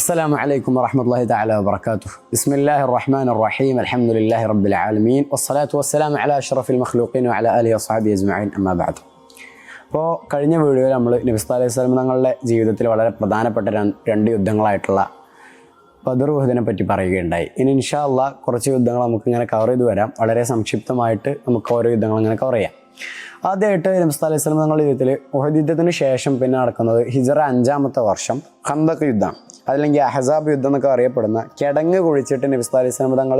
السلام عليكم ورحمة الله تعالى وبركاته. بسم الله الرحمن الرحيم. الحمد لله رب العالمين والصلاة والسلام على أشرف المخلوقين وعلى آله وصحبه أجمعين. أما بعد. അപ്പോൾ കഴിഞ്ഞ വീഡിയോയിൽ നമ്മൾ നബി സല്ലല്ലാഹു അലൈഹി വസല്ലം തങ്ങളുടെ ജീവിതത്തിൽ വളരെ പ്രധാനപ്പെട്ട രണ്ട് യുദ്ധങ്ങളായിട്ടുള്ള ബദർ ഉഹദിനെ പറ്റി പറയുകയുണ്ടായി. ഇനി ഇൻഷാ അല്ലാഹ് കുറച്ച് യുദ്ധങ്ങൾ നമുക്ക് ഇങ്ങനെ കവർ ചെയ്ത് വരാം. വളരെ സംക്ഷിപ്തമായിട്ട് നമുക്ക് ഓരോ യുദ്ധങ്ങൾ ഇങ്ങനെ കവർ ചെയ്യാം. ആദ്യമായിട്ട് നബി സല്ലല്ലാഹു അലൈഹി വസല്ലം തങ്ങളുടെ ജീവിതത്തിൽ ഉഹദ് യുദ്ധത്തിന് ശേഷം പിന്നെ നടക്കുന്നത് ഹിജ്റ 5-ാമത്തെ വർഷം ഖന്തഖ് യുദ്ധമാണ്. അതല്ലെങ്കിൽ അഹസാബ് യുദ്ധം എന്നൊക്കെ അറിയപ്പെടുന്ന കിടങ്ങ് കുഴിച്ചിട്ട് നബി സല്ലല്ലാഹു അലൈഹി വസല്ലം തങ്ങൾ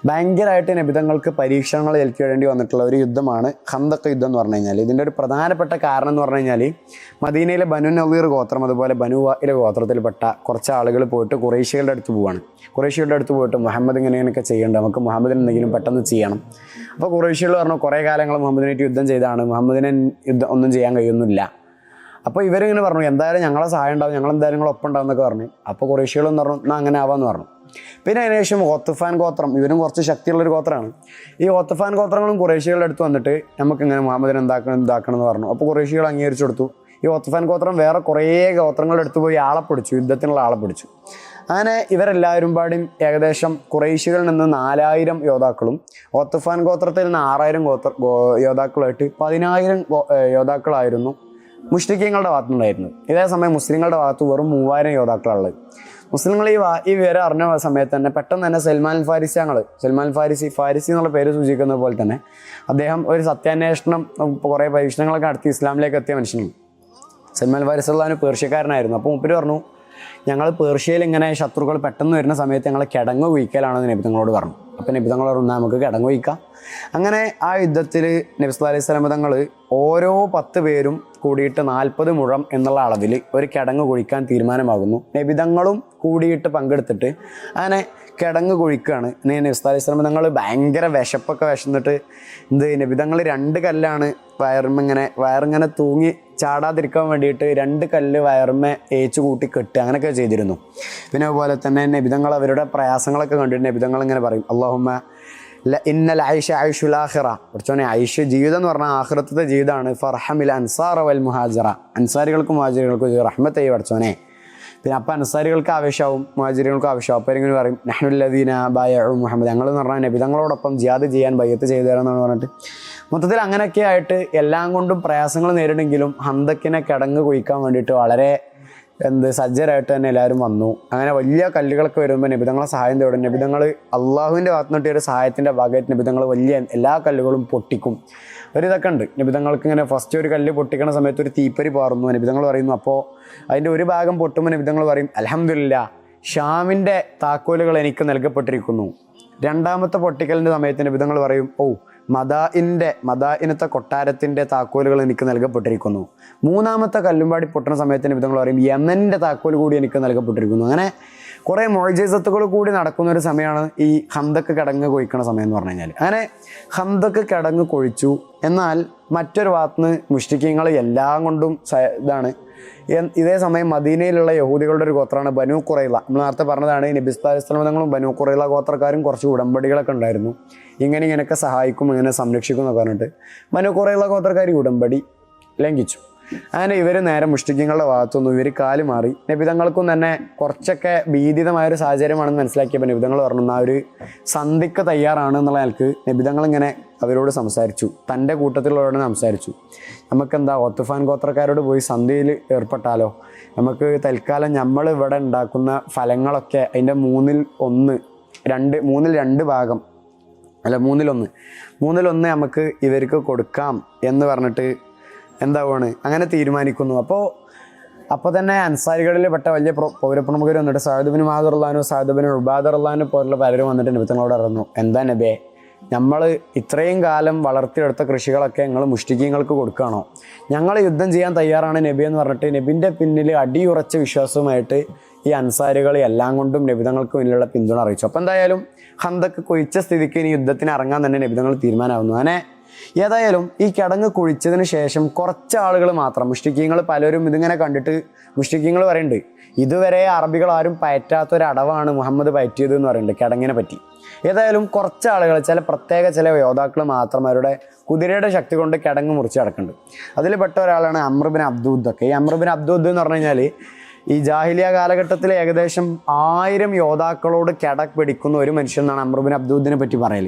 ഭയങ്കരമായിട്ട് നബിതങ്ങൾക്ക് പരീക്ഷണങ്ങൾ ഏൽക്കേണ്ടി വന്നിട്ടുള്ള ഒരു യുദ്ധമാണ് ഖന്തഖ് യുദ്ധം എന്ന് പറഞ്ഞു കഴിഞ്ഞാൽ. ഇതിൻ്റെ ഒരു പ്രധാനപ്പെട്ട കാരണം എന്ന് പറഞ്ഞു കഴിഞ്ഞാൽ മദീനയിലെ ബനു നളീർ ഗോത്രം അതുപോലെ ബനു വാഇൽ ഗോത്രത്തിൽപ്പെട്ട കുറച്ച് ആളുകൾ പോയിട്ട് ഖുറൈശികളുടെ അടുത്ത് പോവാണ്. ഖുറൈശികളുടെ അടുത്ത് പോയിട്ട് മുഹമ്മദ് ഇങ്ങനെയൊക്കെ ചെയ്യേണ്ടത്, നമുക്ക് മുഹമ്മദിന് എന്തെങ്കിലും പെട്ടെന്ന് ചെയ്യണം. അപ്പോൾ ഖുറൈശികൾ പറഞ്ഞു കുറേ കാലങ്ങൾ മുഹമ്മദിനായിട്ട് യുദ്ധം ചെയ്താണ്, മുഹമ്മദിനെ യുദ്ധം ഒന്നും ചെയ്യാൻ കഴിയുന്നില്ല. അപ്പോൾ ഇവരിങ്ങനെ പറഞ്ഞു എന്തായാലും ഞങ്ങളെ സഹായം ഉണ്ടാവും, ഞങ്ങളെന്തായാലും നിങ്ങളൊപ്പം ഉണ്ടാവും എന്നൊക്കെ പറഞ്ഞു. അപ്പോൾ ഖുറൈശികളെന്ന് പറഞ്ഞു എന്നാൽ അങ്ങനെ ആവാമെന്ന് പറഞ്ഞു. പിന്നെ അതിനുശേഷം ഗത്ഫാൻ ഗോത്രം, ഇവരും കുറച്ച് ശക്തിയുള്ളൊരു ഗോത്രമാണ്. ഈ ഗത്ഫാൻ ഗോത്രങ്ങളും ഖുറൈശികളുടെ അടുത്ത് വന്നിട്ട് നമുക്കിങ്ങനെ മുഹമ്മദിനെ എന്താക്കണം എന്ന് പറഞ്ഞു. അപ്പോൾ ഖുറൈശികൾ അംഗീകരിച്ചു കൊടുത്തു. ഈ ഗത്ഫാൻ ഗോത്രം വേറെ കുറേ ഗോത്രങ്ങളുടെ അടുത്ത് പോയി ആളെ പിടിച്ചു, യുദ്ധത്തിനുള്ള ആളെ പിടിച്ചു. അങ്ങനെ ഇവരെല്ലാവരും പാടും ഏകദേശം ഖുറൈശികളിൽ നിന്ന് 4000 യോദ്ധാക്കളും ഗത്ഫാൻ ഗോത്രത്തിൽ നിന്ന് 6000 യോദ്ധാക്കളുമായിട്ട് 10000 യോദ്ധാക്കളായിരുന്നു മുശ്രിക്കീങ്ങളുടെ ഭാഗത്തുനിന്നുണ്ടായിരുന്നു. ഇതേ സമയം മുസ്ലിങ്ങളുടെ ഭാഗത്ത് വെറും 3000 യോദ്ധാക്കളുള്ളത്. മുസ്ലിങ്ങൾ ഈ വിവരം അറിഞ്ഞ സമയത്ത് തന്നെ പെട്ടെന്ന് തന്നെ സൽമാൻ ഫാരിസി എന്നുള്ള പേര് സൂചിക്കുന്ന പോലെ തന്നെ അദ്ദേഹം ഒരു സത്യാന്വേഷണം കുറേ പരീക്ഷണങ്ങളൊക്കെ നടത്തി ഇസ്ലാമിലേക്ക് എത്തിയ മനുഷ്യനാണ്. സൽമാൻ ഫാരിസി ഉള്ളവന് പേർഷ്യക്കാരനായിരുന്നു. അപ്പോൾ മൂപ്പര് പറഞ്ഞു ഞങ്ങൾ പേർഷ്യയിൽ ഇങ്ങനെ ശത്രുക്കൾ പെട്ടെന്ന് വരുന്ന സമയത്ത് ഞങ്ങൾ കിടങ്ങ് കുഴിക്കലാണെന്ന് നബി തങ്ങളോട് പറഞ്ഞു. അപ്പോൾ നബി തങ്ങൾ പറഞ്ഞു നമുക്ക് കിടങ്ങ് കുഴിക്കാം. അങ്ങനെ ആ യുദ്ധത്തിൽ നബി സല്ലല്ലാഹു അലൈഹി വസല്ലം തങ്ങൾ ഓരോ 10 പേരും കൂടിയിട്ട് 40 മുഴം എന്നുള്ള അളവിൽ ഒരു കിടങ്ങ് കുഴിക്കാൻ തീരുമാനമാകുന്നു. നബിതങ്ങളും കൂടിയിട്ട് പങ്കെടുത്തിട്ട് അങ്ങനെ കിടങ്ങ് കുഴിക്കുകയാണ്. നബി സല്ലല്ലാഹു അലൈഹി വസല്ലം തങ്ങൾ ഭയങ്കര വിശന്നിട്ട് നബിതങ്ങൾ 2 കല്ലാണ് വയറിങ്ങനെ തൂങ്ങി ചാടാതിരിക്കാൻ വേണ്ടിയിട്ട് 2 കല്ല് വയറുമേ ഏച്ചു കൂട്ടി കെട്ടുക, അങ്ങനെയൊക്കെ ചെയ്തിരുന്നു. പിന്നെ അതുപോലെ തന്നെ നബിതങ്ങൾ അവരുടെ പ്രയാസങ്ങളൊക്കെ കണ്ടിട്ട് നബിതങ്ങൾ ഇങ്ങനെ പറയും അല്ലാഹുമ്മ ഇന്നൽ ഐഷ ഐഷുൽ ആഖിറ, കുറച്ചോനെ ഐഷ് ജീവിതം എന്ന് പറഞ്ഞാൽ ആഖിറത്തെ ജീവിതമാണ്. ഫർഹമിൽ അൻസാറ വൽ മുഹാജിറ, അൻസാരികൾക്കും മുഹാജിറുകൾക്കും റഹ്മത്ത് ചെയ്യും പഠിച്ചോനെ. പിന്നെ അപ്പം അൻസാരികൾക്ക് ആവശ്യമാവും, മുഹാജിറുകൾക്കും ആവശ്യമാവും. അപ്പോൾ ഇങ്ങനെ പറയും നഹ്നുല്ലദീന ബായഉ മുഹമ്മദ്, ഞങ്ങൾ എന്ന് പറഞ്ഞാൽ നബിതങ്ങളോടൊപ്പം ജിഹാദ് ചെയ്യാൻ ബയ്യത്ത് ചെയ്തു തരാമെന്നാണ് പറഞ്ഞിട്ട് മൊത്തത്തിൽ അങ്ങനെയൊക്കെ ആയിട്ട് എല്ലാം കൊണ്ടും പ്രയാസങ്ങൾ നേരിടെങ്കിലും ഹന്തക്കിനെ കിടങ്ങ് കുഴിക്കാൻ വേണ്ടിയിട്ട് വളരെ സജ്ജരായിട്ട് തന്നെ എല്ലാവരും വന്നു. അങ്ങനെ വലിയ കല്ലുകളൊക്കെ വരുമ്പോൾ നബിതങ്ങളെ സഹായം തേടും. നബിതങ്ങൾ അള്ളാഹുവിൻ്റെ ഭാഗത്തുനിന്നിട്ട് ഒരു സഹായത്തിൻ്റെ ഭാഗമായിട്ട് നബിതങ്ങൾ വലിയ എല്ലാ കല്ലുകളും പൊട്ടിക്കും. ഒരിതൊക്കെ ഉണ്ട്. നബിതങ്ങൾക്ക് ഇങ്ങനെ ഫസ്റ്റ് ഒരു കല്ല് പൊട്ടിക്കുന്ന സമയത്ത് ഒരു തീപ്പരി പാറുന്നു നബിതങ്ങൾ പറയുന്നു. അപ്പോൾ അതിൻ്റെ ഒരു ഭാഗം പൊട്ടുമ്പോൾ നബിതങ്ങൾ പറയും അൽഹംദുലില്ലാ ഷാമിൻ്റെ താക്കോലുകൾ എനിക്ക് നൽകപ്പെട്ടിരിക്കുന്നു. രണ്ടാമത്തെ പൊട്ടിക്കലിൻ്റെ സമയത്ത് നബിതങ്ങൾ പറയും മദാഇനത്തെ കൊട്ടാരത്തിൻ്റെ താക്കോലുകൾ എനിക്ക് നൽകപ്പെട്ടിരിക്കുന്നു. മൂന്നാമത്തെ കല്ലുംപാടി പൊട്ടുന്ന സമയത്ത് നബിതങ്ങൾ പറയും യമൻ്റെ താക്കോൽ കൂടി എനിക്ക് നൽകപ്പെട്ടിരിക്കുന്നു. അങ്ങനെ കുറേ മുഅ്ജിസത്തുകൾ കൂടി നടക്കുന്ന ഒരു സമയമാണ് ഈ ഖന്തക്ക് കിടങ്ങ് കൊഴിക്കണ സമയം എന്ന് പറഞ്ഞു കഴിഞ്ഞാൽ. അങ്ങനെ ഖന്തക്ക് കിടങ്ങ് കൊഴിച്ചു. എന്നാൽ മറ്റൊരു ഭാഗത്തുനിന്ന് മുശ്രിക്കീങ്ങൾ എല്ലാം കൊണ്ടും ഇതാണ്. ഇതേ സമയം മദീനയിലുള്ള യഹൂദികളുടെ ഒരു ഗോത്രമാണ് ബനു ഖുറൈള. നമ്മൾ നേരത്തെ പറഞ്ഞതാണ് നബി സല്ലല്ലാഹു അലൈഹി വസല്ലം തങ്ങളും ബനു ഖുറൈള ഗോത്രക്കാരും കുറച്ച് ഉടമ്പടികളൊക്കെ ഉണ്ടായിരുന്നു. ഇങ്ങനെയൊക്കെ സഹായിക്കും, ഇങ്ങനെ സംരക്ഷിക്കും എന്നൊക്കെ പറഞ്ഞിട്ട് ബനു ഖുറൈള ഗോത്രക്കാർ ഉടമ്പടി ലംഘിച്ചു. അങ്ങനെ ഇവർ നേരെ മുശ്രിക്കീങ്ങളുടെ ഭാഗത്തുനിന്ന് ഇവർ കാല് മാറി. നബിതങ്ങൾക്കും തന്നെ കുറച്ചൊക്കെ ഭീതിതമായൊരു സാഹചര്യമാണെന്ന് മനസ്സിലാക്കിയപ്പോൾ നബിതങ്ങൾ പറഞ്ഞു ആ ഒരു സന്ധിക്ക് തയ്യാറാണ് എന്നുള്ള നിലക്ക് നബിതങ്ങളിങ്ങനെ അവരോട് സംസാരിച്ചു, തൻ്റെ കൂട്ടത്തിലുള്ളവരോട് സംസാരിച്ചു. നമുക്കെന്താ ഗത്ഫാൻ ഗോത്രക്കാരോട് പോയി സന്ധിയിൽ ഏർപ്പെട്ടാലോ, നമുക്ക് തൽക്കാലം നമ്മൾ ഇവിടെ ഉണ്ടാക്കുന്ന ഫലങ്ങളൊക്കെ അതിൻ്റെ മൂന്നിൽ 2 ഭാഗം അല്ല മൂന്നിൽ 1 നമുക്ക് ഇവർക്ക് കൊടുക്കാം എന്ന് പറഞ്ഞിട്ട് എന്താവാണ് അങ്ങനെ തീരുമാനിക്കുന്നു. അപ്പോൾ തന്നെ അൻസാരികളിൽ പെട്ട വലിയ പൗരപ്രമുഖർ വന്നിട്ട് സഅദ് ബിൻ മുആദ് റളിയല്ലാഹു അൻഹു, സഅദ് ബിൻ ഉബാദ റളിയല്ലാഹു അൻഹു പോലുള്ള പലരും വന്നിട്ട് നബിതങ്ങളോട് പറഞ്ഞു എന്താ നബിയെ, നമ്മൾ ഇത്രയും കാലം വളർത്തിയെടുത്ത കൃഷികളൊക്കെ നിങ്ങൾ മുശ്രിക്കീങ്ങൾക്ക് കൊടുക്കുകയാണോ? ഞങ്ങൾ യുദ്ധം ചെയ്യാൻ തയ്യാറാണ് നബി എന്ന് പറഞ്ഞിട്ട് നബിൻ്റെ പിന്നിൽ അടിയുറച്ച വിശ്വാസവുമായിട്ട് ഈ അൻസാരികൾ എല്ലാം കൊണ്ടും നബിതങ്ങൾക്ക് മുന്നിലുള്ള പിന്തുണ അറിയിച്ചു. അപ്പോൾ എന്തായാലും ഖന്തക്ക് കുഴിച്ച സ്ഥിതിക്ക് ഇനി യുദ്ധത്തിന് ഇറങ്ങാൻ തന്നെ നബിതങ്ങൾ തീരുമാനമാകുന്നു. അങ്ങനെ ഏതായാലും ഈ കിടങ്ങ് കുഴിച്ചതിന് ശേഷം കുറച്ച് ആളുകൾ മാത്രം, മുശ്രിക്കീങ്ങൾ പലരും ഇതിങ്ങനെ കണ്ടിട്ട് മുശ്രിക്കീങ്ങൾ പറയുന്നുണ്ട് ഇതുവരെ അറബികൾ ആരും പയറ്റാത്തൊരടവാണ് മുഹമ്മദ് പയറ്റിയത് എന്ന് പറയുന്നുണ്ട് കിടങ്ങിനെ പറ്റി. ഏതായാലും കുറച്ച് ആളുകൾ ചില യോദ്ധാക്കൾ മാത്രം അവരുടെ കുതിരയുടെ ശക്തി കൊണ്ട് കിടങ്ങ് മുറിച്ച് കിടക്കുന്നുണ്ട്. അതിൽ പെട്ട ഒരാളാണ് അംർ ബിൻ അബ്ദൂദ്. ഈ അംർ ബിൻ അബ്ദൂദ് എന്ന് പറഞ്ഞു കഴിഞ്ഞാൽ ഈ ജാഹിലിയ കാലഘട്ടത്തിൽ ഏകദേശം 1000 യോദ്ധാക്കളോട് പിടിക്കുന്ന ഒരു മനുഷ്യൻ എന്നാണ് അംർ ഇബ്നു അബ്ദൂദിനെ പറ്റി പറയൽ.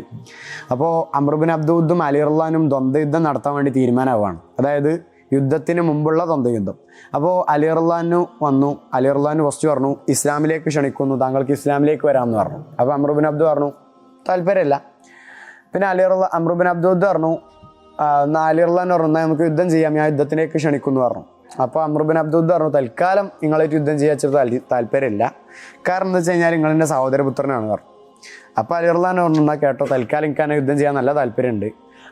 അപ്പോൾ അംർ ഇബ്നു അബ്ദൂദും അലി റളിയല്ലാഹു ദ്വന്ദ്വയുദ്ധം നടത്താൻ വേണ്ടി തീരുമാനമാവാണ്. അതായത് യുദ്ധത്തിന് മുമ്പുള്ള ദ്വന്ദ്വയുദ്ധം. അപ്പോൾ അലി റളിയല്ലാഹു വന്നു. അലി റളിയല്ലാഹു ഫസ്റ്റ് പറഞ്ഞു, ഇസ്ലാമിലേക്ക് ക്ഷണിക്കുന്നു, താങ്കൾക്ക് ഇസ്ലാമിലേക്ക് വരാമെന്ന് പറഞ്ഞു. അപ്പോൾ അംർ ഇബ്നു അബ്ദൂദ് പറഞ്ഞു താല്പര്യമില്ല. പിന്നെ അംർ ഇബ്നു അബ്ദൂദ് പറഞ്ഞു, അലി റളിയല്ലാഹു പറഞ്ഞു നമുക്ക് യുദ്ധം ചെയ്യാം, ഞാൻ യുദ്ധത്തിലേക്ക് ക്ഷണിക്കുന്നു പറഞ്ഞു. അപ്പോൾ അംർ ഇബ്നു അബ്ദൂദ് പറഞ്ഞു തൽക്കാലം നിങ്ങളായിട്ട് യുദ്ധം ചെയ്യാൻ താല്പര്യമില്ല, കാരണം എന്താ വെച്ച് കഴിഞ്ഞാൽ നിങ്ങളെൻ്റെ സഹോദരപുത്രനാണ് പറഞ്ഞു. അപ്പോൾ അലി റളിയല്ലാഹു പറഞ്ഞു എന്നാൽ കേട്ടോ, തൽക്കാലം എനിക്ക് യുദ്ധം ചെയ്യാൻ നല്ല താല്പര്യമുണ്ട്.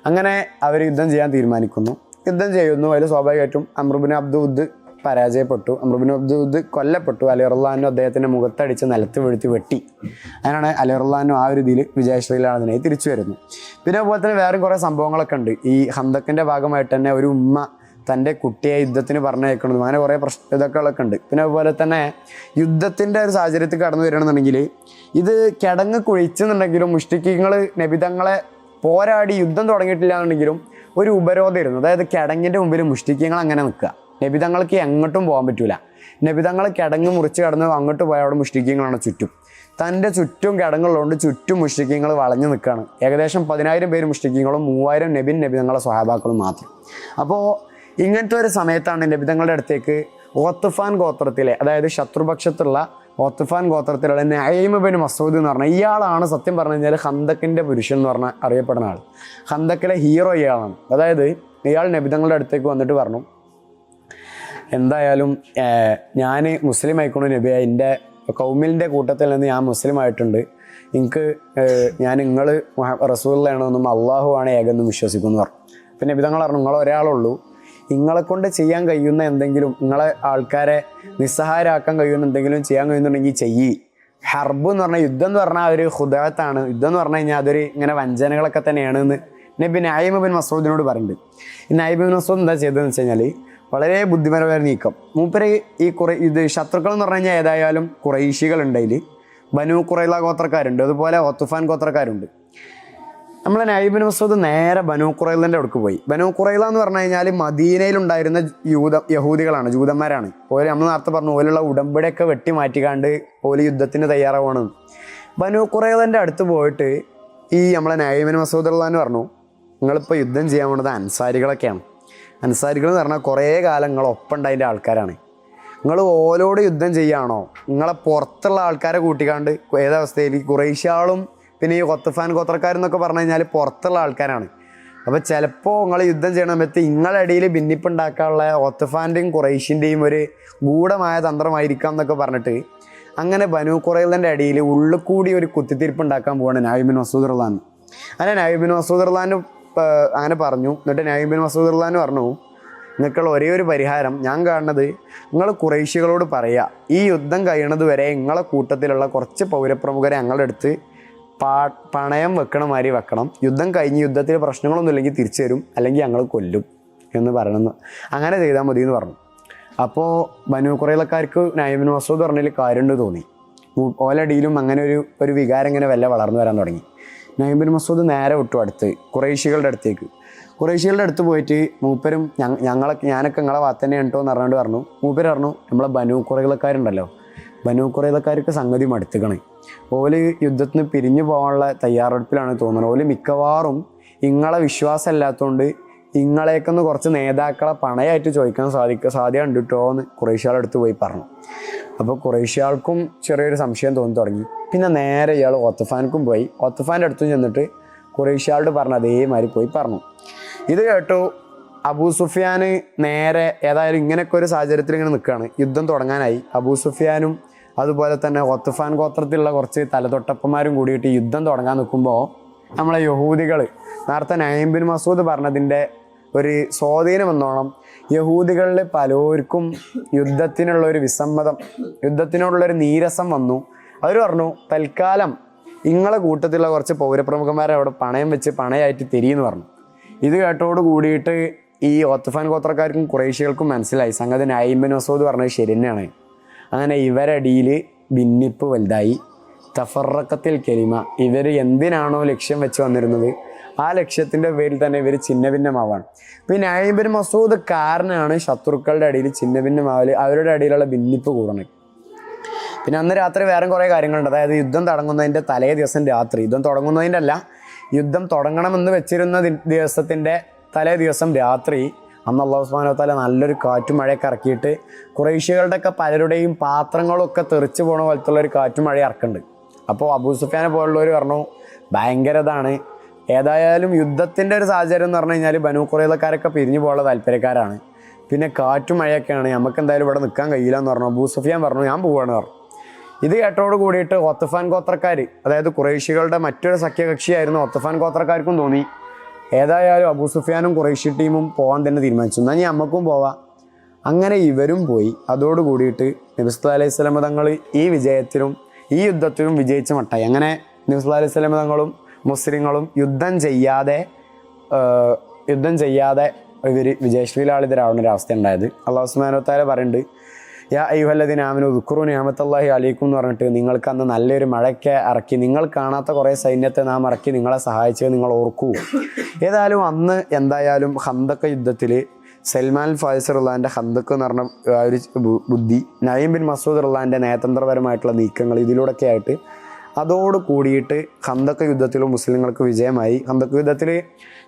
അങ്ങനെ അവർ യുദ്ധം ചെയ്യാൻ തീരുമാനിക്കുന്നു. യുദ്ധം ചെയ്യുന്നു. അതിൽ സ്വാഭാവികമായിട്ടും അംർ ഇബ്നു അബ്ദൂദ് പരാജയപ്പെട്ടു. അംർ ഇബ്നു അബ്ദൂദ് കൊല്ലപ്പെട്ടു. അലി റളിയല്ലാഹു അദ്ദേഹത്തിൻ്റെ മുഖത്തടിച്ച് നിലത്ത് വീഴ്ത്തി വെട്ടി. അങ്ങനെയാണ് അലി റളിയല്ലാഹു ആ ഒരു ഇതിൽ വിജയശ്രീലാണെന്നതിനായി തിരിച്ചു വരുന്നു. പിന്നെ അതുപോലെ തന്നെ വേറെയും കുറേ സംഭവങ്ങളൊക്കെ ഉണ്ട്. ഈ ഖന്തക്കിൻ്റെ ഭാഗമായിട്ട് തന്നെ ഒരു ഉമ്മ തൻ്റെ കുട്ടിയെ യുദ്ധത്തിന് പറഞ്ഞയക്കണതും അങ്ങനെ കുറേ ഇതൊക്കെ ഉണ്ട്. പിന്നെ അതുപോലെ തന്നെ യുദ്ധത്തിൻ്റെ ഒരു സാഹചര്യത്തിൽ കടന്നു വരികയാണെന്നുണ്ടെങ്കിൽ ഇത് കിടങ്ങ് കുഴിച്ചെന്നുണ്ടെങ്കിലും മുഷ്രിക്കീങ്ങൾ നബിതങ്ങളെ പോരാടി യുദ്ധം തുടങ്ങിയിട്ടില്ല എന്നുണ്ടെങ്കിലും ഒരു ഉപരോധമായിരുന്നു. അതായത് കിടങ്ങിൻ്റെ മുമ്പിൽ മുഷ്രിക്കീങ്ങൾ അങ്ങനെ നിൽക്കുക, നബിതങ്ങൾക്ക് എങ്ങോട്ടും പോകാൻ പറ്റൂല. നബിതങ്ങൾ കിടങ്ങ് മുറിച്ച് കടന്ന് അങ്ങോട്ട് പോയ അവിടെ മുഷ്രിക്കീങ്ങളാണ് ചുറ്റും. തൻ്റെ ചുറ്റും കിടങ്ങുള്ളതുകൊണ്ട് ചുറ്റും മുഷ്രിക്കീങ്ങൾ വളഞ്ഞു നിൽക്കുകയാണ്. ഏകദേശം 10,000 പേര് മുഷ്രിക്കീങ്ങളും 3000 നബിതങ്ങളെ സ്വഹാബാക്കളും മാത്രം. അപ്പോൾ ഇങ്ങനത്തെ ഒരു സമയത്താണ് നബിതങ്ങളുടെ അടുത്തേക്ക് ഓത്ത്ഫാൻ ഗോത്രത്തിലെ, അതായത് ശത്രുപക്ഷത്തുള്ള ഓത്ത്ഫാൻ ഗോത്രത്തിലുള്ള നഈം ഇബ്നു മസ്ഊദ് എന്ന് പറഞ്ഞാൽ ഇയാളാണ് സത്യം പറഞ്ഞു കഴിഞ്ഞാൽ ഖന്തക്കിൻ്റെ പുരുഷൻ എന്ന് പറഞ്ഞാൽ അറിയപ്പെടുന്ന ആൾ. ഖന്തക്കിലെ ഹീറോ ഇയാളാണ്. അതായത് ഇയാൾ നബിതങ്ങളുടെ അടുത്തേക്ക് വന്നിട്ട് പറഞ്ഞു, എന്തായാലും ഞാൻ മുസ്ലിം ആയിക്കോണു നബിയ, എൻ്റെ കൗമിലിൻ്റെ കൂട്ടത്തിൽ നിന്ന് ഞാൻ മുസ്ലിം ആയിട്ടുണ്ട്. എനിക്ക് നിങ്ങൾ റസൂലുള്ളാഹിയാണെന്നും അള്ളാഹു ആണ് ഏകെന്നും വിശ്വസിക്കുമെന്ന് പറഞ്ഞു. പിന്നെ നബിതങ്ങൾ പറഞ്ഞു നിങ്ങൾ ഒരാളുള്ളൂ, നിങ്ങളെ കൊണ്ട് ചെയ്യാൻ കഴിയുന്ന എന്തെങ്കിലും, നിങ്ങളെ ആൾക്കാരെ നിസ്സഹായരാക്കാൻ കഴിയുന്ന എന്തെങ്കിലും ചെയ്യാൻ കഴിയുന്നുണ്ടെങ്കിൽ ചെയ്യ്. ഹർബ് എന്ന് പറഞ്ഞാൽ യുദ്ധം എന്ന് പറഞ്ഞാൽ ഒരു ഖുദാത്താണ്. യുദ്ധം എന്ന് പറഞ്ഞു കഴിഞ്ഞാൽ അതൊരു ഇങ്ങനെ വഞ്ചനകളൊക്കെ തന്നെയാണ് എന്ന് നബി നഈം ഇബ്നു മസ്ഊദിനോട് പറയുന്നുണ്ട്. ഈ നഈം ഇബ്നു മസ്ഊദ് എന്താ ചെയ്തതെന്ന് വെച്ച് കഴിഞ്ഞാൽ വളരെ ബുദ്ധിപരമായ നീക്കം. മൂപ്പര് ഈ ഇത് ശത്രുക്കൾ എന്ന് പറഞ്ഞു കഴിഞ്ഞാൽ ഏതായാലും ഖുറൈശികളുണ്ട്, അതിൽ ബനു ഖുറൈള ഗോത്രക്കാരുണ്ട്, അതുപോലെ ഓത്ത്ഫാൻ ഗോത്രക്കാരുണ്ട്. നമ്മളെ നഈം ഇബ്നു മസ്ഊദ് നേരെ ബനു ഖുറൈളൻ്റെ അടുക്ക് പോയി. ബനു ഖുറൈള എന്ന് പറഞ്ഞു കഴിഞ്ഞാൽ മദീനയിലുണ്ടായിരുന്ന യഹൂദികളാണ്, ജൂതന്മാരാണ്. ഓല് നമ്മൾ നേരത്തെ പറഞ്ഞു ഓലുള്ള ഉടമ്പടിയൊക്കെ വെട്ടി മാറ്റിക്കാണ്ട് ഓല് യുദ്ധത്തിന് തയ്യാറാവുകയാണ്. ബനു ഖുറൈളൻ്റെ അടുത്ത് പോയിട്ട് ഈ നമ്മളെ നഈം ഇബ്നു മസ്ഊദ് എന്ന് പറഞ്ഞു നിങ്ങളിപ്പോൾ യുദ്ധം ചെയ്യാൻ പോകുന്നത് അൻസാരികളൊക്കെയാണ്. അൻസാരികൾ എന്ന് പറഞ്ഞാൽ കുറേ കാലം നിങ്ങളൊപ്പം ഉണ്ടായതിൻ്റെ ആൾക്കാരാണ്. നിങ്ങൾ ഓലോട് യുദ്ധം ചെയ്യുകയാണോ, നിങ്ങളെ പുറത്തുള്ള ആൾക്കാരെ കൂട്ടിക്കാണ്ട് ഏതവസ്ഥയിൽ ഖുറൈശികളും പിന്നെ ഈ ഓത്ത്ഫാൻ ഗോത്രക്കാരെന്നൊക്കെ പറഞ്ഞു കഴിഞ്ഞാൽ പുറത്തുള്ള ആൾക്കാരാണ്. അപ്പോൾ ചിലപ്പോൾ നിങ്ങൾ യുദ്ധം ചെയ്യണ സമയത്ത് നിങ്ങളുടെ ഇടയിൽ ഭിന്നിപ്പുണ്ടാക്കാനുള്ള ഓത്ത്ഫാൻ്റെയും ഖുറൈശിൻ്റെയും ഒരു ഗൂഢമായ തന്ത്രമായിരിക്കാം എന്നൊക്കെ പറഞ്ഞിട്ട് അങ്ങനെ ബനു ഖുറൈളൻ്റെ ഇടയിൽ ഉള്ളിൽ കൂടി ഒരു കുത്തിത്തിരിപ്പ് ഉണ്ടാക്കാൻ പോവാണ് നഈം ഇബ്നു മസ്ഊദ് റളിയല്ലാഹു. അങ്ങനെ നഈം ഇബ്നു മസ്ഊദ് റളിയല്ലാഹു അങ്ങനെ പറഞ്ഞു. എന്നിട്ട് നഈം ഇബ്നു മസ്ഊദ് റളിയല്ലാഹു പറഞ്ഞു നിങ്ങൾക്കുള്ള ഒരേ ഒരു പരിഹാരം ഞാൻ കാണുന്നത് നിങ്ങൾ ഖുറൈശികളോട് പറയുക, ഈ യുദ്ധം കഴിയണത് വരെ നിങ്ങളെ കൂട്ടത്തിലുള്ള കുറച്ച് പൗരപ്രമുഖരെ ഞങ്ങളുടെ അടുത്ത് പണയം വെക്കണ മാതിരി വെക്കണം. യുദ്ധം കഴിഞ്ഞ് യുദ്ധത്തിൽ പ്രശ്നങ്ങളൊന്നും ഇല്ലെങ്കിൽ തിരിച്ചു തരും, അല്ലെങ്കിൽ ഞങ്ങൾ കൊല്ലും എന്ന് പറയണമെന്ന്. അങ്ങനെ ചെയ്താൽ മതി എന്ന് പറഞ്ഞു. അപ്പോൾ ബനു ഖുറൈളക്കാർക്ക് നഈം ഇബ്നു മസ്ഊദ് പറഞ്ഞതിൽ കാര്യമുണ്ട് തോന്നി. ഓലടിയിലും അങ്ങനെ ഒരു വികാരം ഇങ്ങനെ വല്ല വളർന്നു വരാൻ തുടങ്ങി. നഈം ഇബ്നു മസ്ഊദ് നേരെ വിട്ടു അടുത്ത് ഖുറൈശികളുടെ അടുത്തേക്ക്. ഖുറൈശികളുടെ അടുത്ത് പോയിട്ട് മൂപ്പരും ഞാനൊക്കെ നിങ്ങളെ ഭാഗത്ത് തന്നെ ഉണ്ടോ എന്ന് പറഞ്ഞുകൊണ്ട് പറഞ്ഞു. മൂപ്പര് പറഞ്ഞു നമ്മളെ ബനു ഖുറൈളക്കാരുണ്ടല്ലോ, ബനു ഖുറൈളക്കാർക്ക് സംഗതി മടുത്തുക്കണേ, ഓല് യുദ്ധത്തിന് പിരിഞ്ഞു പോകാനുള്ള തയ്യാറെടുപ്പിലാണ് തോന്നുന്നത്. ഓല് മിക്കവാറും ഇങ്ങളെ വിശ്വാസം ഇല്ലാത്തതുകൊണ്ട് ഇങ്ങളേക്കൊന്ന് കുറച്ച് നേതാക്കളെ പണയായിട്ട് ചോദിക്കാൻ സാധ്യത ഉണ്ട് കേട്ടോ എന്ന് ഖുറൈശികളുടെ അടുത്ത് പോയി പറഞ്ഞു. അപ്പോൾ ഖുറൈശികൾക്കും ചെറിയൊരു സംശയം തോന്നി തുടങ്ങി. പിന്നെ നേരെ ഇയാൾ ഓത്ത്ഫാൻക്കും പോയി. ഓത്ത്ഫാൻ്റെ അടുത്തും ചെന്നിട്ട് ഖുറൈശികളോട് പറഞ്ഞ അതേമാതിരി പോയി പറഞ്ഞു. ഇത് കേട്ടു അബൂ സുഫിയാൻ നേരെ ഏതായാലും ഇങ്ങനെയൊക്കെ ഒരു സാഹചര്യത്തിൽ ഇങ്ങനെ നിൽക്കുകയാണ്. യുദ്ധം തുടങ്ങാനായി. അബൂ സുഫിയാനും അതുപോലെ തന്നെ ഓത്ത്ഫാൻ ഗോത്രത്തിലുള്ള കുറച്ച് തലതൊട്ടപ്പന്മാരും കൂടിയിട്ട് യുദ്ധം തുടങ്ങാൻ നിൽക്കുമ്പോൾ നമ്മളെ യഹൂദികൾ നേരത്തെ നഈം ഇബ്നു മസ്ഊദ് പറഞ്ഞതിൻ്റെ ഒരു സ്വാധീനം എന്നോണം യഹൂദികളിൽ പലർക്കും യുദ്ധത്തിനുള്ളൊരു വിസമ്മതം, യുദ്ധത്തിനോടുള്ളൊരു നീരസം വന്നു. അവർ പറഞ്ഞു തൽക്കാലം നിങ്ങളെ കൂട്ടത്തിലുള്ള കുറച്ച് പൗരപ്രമുഖന്മാരെ അവിടെ പണയം വെച്ച് പണയായിട്ട് തിരിയെന്ന് പറഞ്ഞു. ഇത് കേട്ടോട് കൂടിയിട്ട് ഈ ഓത്ത്ഫാൻ ഗോത്രക്കാർക്കും ഖുറൈശികൾക്കും മനസ്സിലായി സംഗതി നഈം ഇബ്നു മസ്ഊദ് പറഞ്ഞത് ശരി തന്നെയാണ്. അങ്ങനെ ഇവരടിയിൽ ഭിന്നിപ്പ് വലുതായി. തഫറഖത്തിൽ കലിമ, ഇവർ എന്തിനാണോ ലക്ഷ്യം വെച്ച് വന്നിരുന്നത് ആ ലക്ഷ്യത്തിൻ്റെ പേരിൽ തന്നെ ഇവർ ഛിന്നഭിന്നമാവാണ്. പിന്നെ നഈം മസൂദ് കാരനാണ് ശത്രുക്കളുടെ ഇടയിൽ ഛിന്നഭിന്നമാവൽ, അവരുടെ ഇടയിലുള്ള ഭിന്നിപ്പ് കൂടണം. പിന്നെ അന്ന് രാത്രി വേറെ കുറേ കാര്യങ്ങളുണ്ട്. അതായത് യുദ്ധം തുടങ്ങുന്നതിൻ്റെ തലേ ദിവസം രാത്രി, യുദ്ധം തുടങ്ങുന്നതിൻ്റെ അല്ല, യുദ്ധം തുടങ്ങണമെന്ന് വെച്ചിരുന്ന ദിവസത്തിൻ്റെ തലേ ദിവസം രാത്രി അന്ന് അല്ലാഹു സുബ്ഹാനഹു വ തആല നല്ലൊരു കാറ്റും മഴയൊക്കെ ഇറക്കിയിട്ട് ഖുറൈശികളുടെയൊക്കെ പലരുടെയും പാത്രങ്ങളൊക്കെ തെറിച്ച് പോണ പോലത്തുള്ളൊരു കാറ്റും മഴ ഇറക്കുന്നുണ്ട്. അപ്പോൾ അബൂ സുഫിയാനെ പോലുള്ളവർ പറഞ്ഞു ഭയങ്കര ഇതാണ്. ഏതായാലും യുദ്ധത്തിൻ്റെ ഒരു സാഹചര്യം എന്ന് പറഞ്ഞു കഴിഞ്ഞാൽ ബനൂ ഖുറൈളക്കാരൊക്കെ പിരിഞ്ഞു പോകാനുള്ള താല്പര്യക്കാരാണ്. പിന്നെ കാറ്റും മഴയൊക്കെയാണ്, നമുക്ക് എന്തായാലും ഇവിടെ നിൽക്കാൻ കഴിയില്ല എന്ന് പറഞ്ഞു. അബൂ സുഫിയാൻ പറഞ്ഞു ഞാൻ പോവാണ് പറഞ്ഞു. ഇത് കേട്ടോട് കൂടിയിട്ട് ഒത്തഫാൻ ഗോത്രക്കാർ, അതായത് ഖുറൈശികളുടെ മറ്റൊരു സഖ്യകക്ഷിയായിരുന്നു ഒത്തഫാൻ ഗോത്രക്കാർക്കും തോന്നി ഏതായാലും അബൂ സുഫിയാനും ഖുറൈശി ടീമും പോകാൻ തന്നെ തീരുമാനിച്ചു, എന്നാൽ ഇനി നമുക്കും പോവാം. അങ്ങനെ ഇവരും പോയി. അതോട് കൂടിയിട്ട് നബി സല്ലല്ലാഹു അലൈഹി വസല്ലം തങ്ങൾ ഈ വിജയത്തിലും ഈ യുദ്ധത്തിലും വിജയിച്ച മട്ടായി. അങ്ങനെ നബി സല്ലല്ലാഹു അലൈഹി വസല്ലം തങ്ങളും മുസ്ലിങ്ങളും യുദ്ധം ചെയ്യാതെ ഇവർ വിജയശ്രീലാളിതരാവുന്ന ഒരു അവസ്ഥ ഉണ്ടായത്. അല്ലാഹു സുബ്ഹാനഹു വ തആല പറയുന്നുണ്ട്, യാ അയ്യുഹല്ലദീന ആമനൂ ഉദ്കുറൂ നിഅമത്തല്ലാഹി അലൈക്കും എന്ന് പറഞ്ഞിട്ട് നിങ്ങൾക്ക് അന്ന് നല്ലൊരു മഴയ്ക്ക് ഇറക്കി, നിങ്ങൾ കാണാത്ത കുറേ സൈന്യത്തെ നാം ഇറക്കി നിങ്ങളെ സഹായിച്ചത് നിങ്ങൾ ഓർക്കൂ. ഏതായാലും അന്ന് എന്തായാലും ഖന്തഖ് യുദ്ധത്തിൽ സൽമാൻ ഫാരിസി റളിയല്ലാഹുവിൻ്റെ ഖന്തഖ് എന്ന് പറഞ്ഞ ഒരു ബുദ്ധി, നഈം ബിൻ മസൂദ് റളിയല്ലാഹുവിൻ്റെ നയതന്ത്രപരമായിട്ടുള്ള നീക്കങ്ങൾ, ഇതിലൂടെയൊക്കെ ആയിട്ട് അതോട് കൂടിയിട്ട് ഖന്തഖ് യുദ്ധത്തിലും മുസ്ലിങ്ങൾക്ക് വിജയമായി. ഖന്തഖ് യുദ്ധത്തിൽ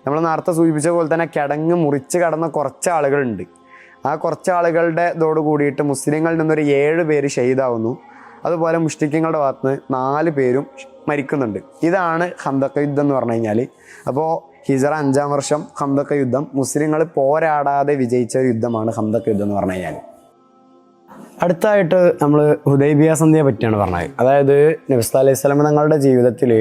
നമ്മൾ നേരത്തെ സൂചിപ്പിച്ച പോലെ തന്നെ കിടങ്ങ് മുറിച്ച് കടന്ന കുറച്ച് ആളുകളുണ്ട്. ആ കുറച്ച് ആളുകളുടെ ഇതോട് കൂടിയിട്ട് മുസ്ലിങ്ങളിൽ നിന്നൊരു 7 പേര് ഷഹീദാവുന്നു. അതുപോലെ മുഷ്രിക്കുകളുടെ ഭാഗത്ത് നിന്ന് 4 പേരും മരിക്കുന്നുണ്ട്. ഇതാണ് ഖന്തഖ് യുദ്ധം എന്ന് പറഞ്ഞു കഴിഞ്ഞാൽ. അപ്പോൾ ഹിജറ 5-ാം വർഷം ഖന്തഖ് യുദ്ധം, മുസ്ലിങ്ങൾ പോരാടാതെ വിജയിച്ച ഒരു യുദ്ധമാണ് ഖന്തഖ് യുദ്ധം എന്ന് പറഞ്ഞു കഴിഞ്ഞാൽ. അടുത്തായിട്ട് നമ്മൾ ഹുദൈബിയ സന്ധിയെ പറ്റിയാണ് പറഞ്ഞത്. അതായത് നബി സല്ലല്ലാഹു അലൈഹി വസല്ലം തങ്ങളുടെ ജീവിതത്തിൽ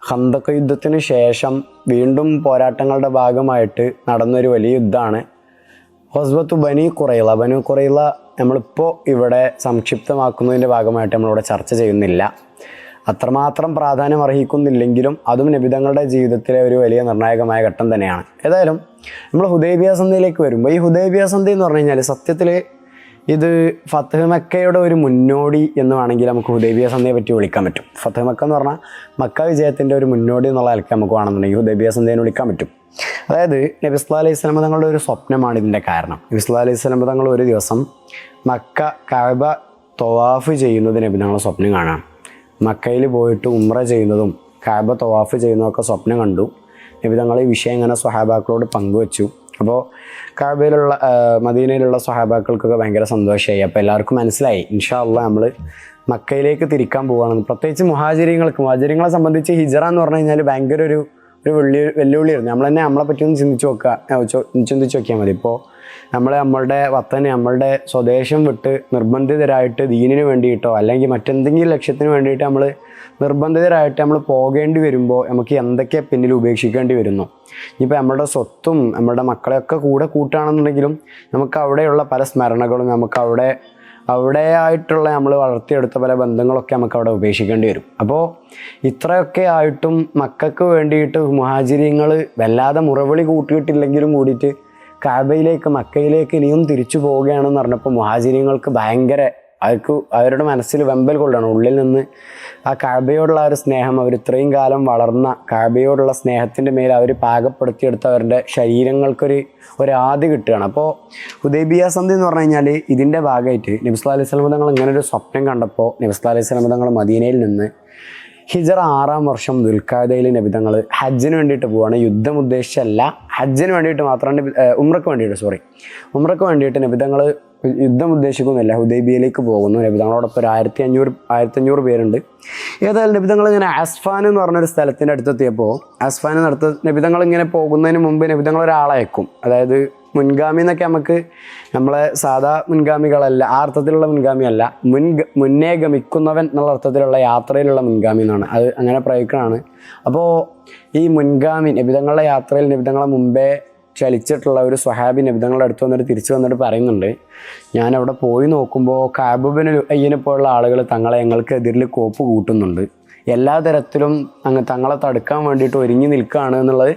ഖന്തഖ് യുദ്ധത്തിന് ശേഷം വീണ്ടും പോരാട്ടങ്ങളുടെ ഭാഗമായിട്ട് നടന്നൊരു വലിയ യുദ്ധമാണ് ഗസ്വത്തു ബനീ ഖുറൈള. ബനൂ ഖുറൈള നമ്മളിപ്പോൾ ഇവിടെ സംക്ഷിപ്തമാക്കുന്നതിൻ്റെ ഭാഗമായിട്ട് നമ്മളിവിടെ ചർച്ച ചെയ്യുന്നില്ല. അത്രമാത്രം പ്രാധാന്യം അർഹിക്കുന്നില്ലെങ്കിലും അതും നബിതങ്ങളുടെ ജീവിതത്തിലെ ഒരു വലിയ നിർണായകമായ ഘട്ടം തന്നെയാണ്. ഏതായാലും നമ്മൾ ഹുദൈബിയ സന്ധിയിലേക്ക് വരുമ്പോൾ, ഈ ഹുദൈബിയ സന്ധി എന്ന് പറഞ്ഞു കഴിഞ്ഞാൽ സത്യത്തിൽ ഇത് ഫത്ഹ് മക്കയുടെ ഒരു മുന്നോടി എന്ന് വേണമെങ്കിൽ നമുക്ക് ഹുദൈബിയ സന്ധിയെ പറ്റി വിളിക്കാൻ പറ്റും. ഫത്ഹ് മക്ക എന്ന് പറഞ്ഞാൽ മക്ക വിജയത്തിൻ്റെ ഒരു മുന്നോടി എന്നുള്ള നിലയ്ക്ക് നമുക്ക് വേണമെന്നുണ്ടെങ്കിൽ ഹുദൈബിയ സന്ധിയെ വിളിക്കാൻ പറ്റും. അതായത് നബി സല്ലല്ലാഹു അലൈഹി വസല്ലം തങ്ങളുടെ ഒരു സ്വപ്നമാണ് ഇതിൻ്റെ കാരണം. നബി സല്ലല്ലാഹു അലൈഹി വസല്ലം തങ്ങൾ ഒരു ദിവസം മക്ക കഅബ തവാഫ് ചെയ്യുന്നത് നബി തങ്ങൾ സ്വപ്നം കാണാം. മക്കയിൽ പോയിട്ട് ഉംറ ചെയ്യുന്നതും കഅബ തവാഫ് ചെയ്യുന്നതൊക്കെ സ്വപ്നം കണ്ടു. നബി തങ്ങൾ ഈ വിഷയം ഇങ്ങനെ സ്വഹാബാക്കളോട് പങ്കുവച്ചു. അപ്പോൾ കഅബയിലുള്ള മദീനയിലുള്ള സ്വഹാബാക്കൾക്കൊക്കെ ഭയങ്കര സന്തോഷമായി. അപ്പോൾ എല്ലാവർക്കും മനസ്സിലായി ഇൻഷാ അല്ലാഹ് നമ്മൾ മക്കയിലേക്ക് തിരിക്കാൻ പോവുകയാണെന്ന്. പ്രത്യേകിച്ച് മുഹാജിരിങ്ങളെ സംബന്ധിച്ച് ഹിജറ എന്ന് പറഞ്ഞു കഴിഞ്ഞാൽ ഭയങ്കര ഒരു വെല്ലുവിളിയായിരുന്നു. നമ്മൾ തന്നെ നമ്മളെ പറ്റി ഒന്ന് ചിന്തിച്ച് നോക്കിയാൽ മതി. ഇപ്പോൾ നമ്മളുടെ വത്തന്, നമ്മളുടെ സ്വദേശം വിട്ട് നിർബന്ധിതരായിട്ട് ദീനിന് വേണ്ടിയിട്ടോ അല്ലെങ്കിൽ മറ്റെന്തെങ്കിലും ലക്ഷ്യത്തിന് വേണ്ടിയിട്ട് നമ്മൾ നിർബന്ധിതരായിട്ട് നമ്മൾ പോകേണ്ടി വരുമ്പോൾ നമുക്ക് എന്തൊക്കെ പിന്നിൽ ഉപേക്ഷിക്കേണ്ടി വരുന്നു. ഇനിയിപ്പോൾ നമ്മളുടെ സ്വത്തും നമ്മളുടെ മക്കളെയൊക്കെ കൂടെ കൂട്ടുകയാണെന്നുണ്ടെങ്കിലും നമുക്ക് അവിടെയുള്ള പല സ്മരണകളും, നമുക്ക് അവിടെ ആയിട്ടുള്ള നമ്മൾ വളർത്തിയെടുത്ത പല ബന്ധങ്ങളൊക്കെ നമുക്ക് അവിടെ ഉപേക്ഷിക്കേണ്ടി വരും. അപ്പോൾ ഇത്രയൊക്കെ ആയിട്ടും മക്കൾക്ക് വേണ്ടിയിട്ട് മുഹാജിരിങ്ങൾ വല്ലാതെ മുറവിളി കൂട്ടിയിട്ടില്ലെങ്കിലും കൂടിയിട്ട് മക്കയിലേക്ക് ഇനിയും തിരിച്ചു പോവുകയാണെന്ന് പറഞ്ഞപ്പോൾ മുഹാജിരിങ്ങൾക്ക് ഭയങ്കര അവരുടെ മനസ്സിൽ വെമ്പൽ കൊള്ളണം. ഉള്ളിൽ നിന്ന് ആ കഅബയോടുള്ള ഒരു സ്നേഹം, അവർ ഇത്രയും കാലം വളർന്ന കഅബയോടുള്ള സ്നേഹത്തിൻ്റെ മേൽ അവർ പാകപ്പെടുത്തിയെടുത്ത അവരുടെ ശരീരങ്ങൾക്കൊരു ആദി കിട്ടുകയാണ്. അപ്പോൾ ഹുദൈബിയ സന്ധി എന്ന് പറഞ്ഞു കഴിഞ്ഞാൽ ഇതിൻ്റെ ഭാഗമായിട്ട് നബി സല്ലല്ലാഹു അലൈഹി വസല്ലം തങ്ങൾ ഇങ്ങനെ ഒരു സ്വപ്നം കണ്ടപ്പോൾ നബി സല്ലല്ലാഹു അലൈഹി വസല്ലം തങ്ങൾ മദീനയിൽ നിന്ന് ഹിജറ 6-ാം വർഷം ദുൽഖഅദയിൽ നബി തങ്ങൾ ഹജ്ജിന് വേണ്ടിയിട്ട് പോവുകയാണ്. യുദ്ധം ഉദ്ദേശിച്ചല്ല, ഹജ്ജിന് വേണ്ടിയിട്ട് മാത്രമാണ്, ഉംറയ്ക്ക് വേണ്ടിയിട്ട് നബി തങ്ങൾ യുദ്ധം ഉദ്ദേശിക്കുന്നില്ല, ഹുദൈബിയയിലേക്ക് പോകുന്നു. നബി തങ്ങളോടൊപ്പം ഒരു 1500 പേരുണ്ട്. ഏതായാലും നബി തങ്ങൾ ഇങ്ങനെ അസ്ഫാൻ എന്ന് പറഞ്ഞൊരു സ്ഥലത്തിൻ്റെ അടുത്തെത്തിയപ്പോൾ നബി തങ്ങൾ ഇങ്ങനെ പോകുന്നതിന് മുമ്പ് നബി തങ്ങൾ ഒരാളയക്കും. അതായത് മുൻഗാമി എന്നൊക്കെ നമുക്ക് നമ്മളെ സാധാ മുൻഗാമികളല്ല, ആ അർത്ഥത്തിലുള്ള മുൻഗാമിയല്ല, മുന്നേ ഗമിക്കുന്നവൻ എന്നുള്ള അർത്ഥത്തിലുള്ള യാത്രയിലുള്ള മുൻഗാമി എന്നാണ് അത് അങ്ങനെ പ്രയോഗിക്കണമാണ്. അപ്പോൾ ഈ മുൻഗാമി നബിതങ്ങളുടെ യാത്രയിൽ നബിതങ്ങളെ മുമ്പേ ചലിച്ചിട്ടുള്ള ഒരു സ്വഹാബി നബിതങ്ങളുടെ അടുത്ത് വന്നിട്ട് തിരിച്ചു വന്നിട്ട് പറയുന്നുണ്ട്, ഞാൻ അവിടെ പോയി നോക്കുമ്പോൾ കഅബ് ബിൻ ലുഅയ്യിനെ പോലുള്ള ആളുകൾ ഞങ്ങൾക്ക് എതിരിൽ കോപ്പ് കൂട്ടുന്നുണ്ട്, എല്ലാ തരത്തിലും തങ്ങളെ തടുക്കാൻ വേണ്ടിയിട്ട് ഒരുങ്ങി നിൽക്കുകയാണ് എന്നുള്ളത്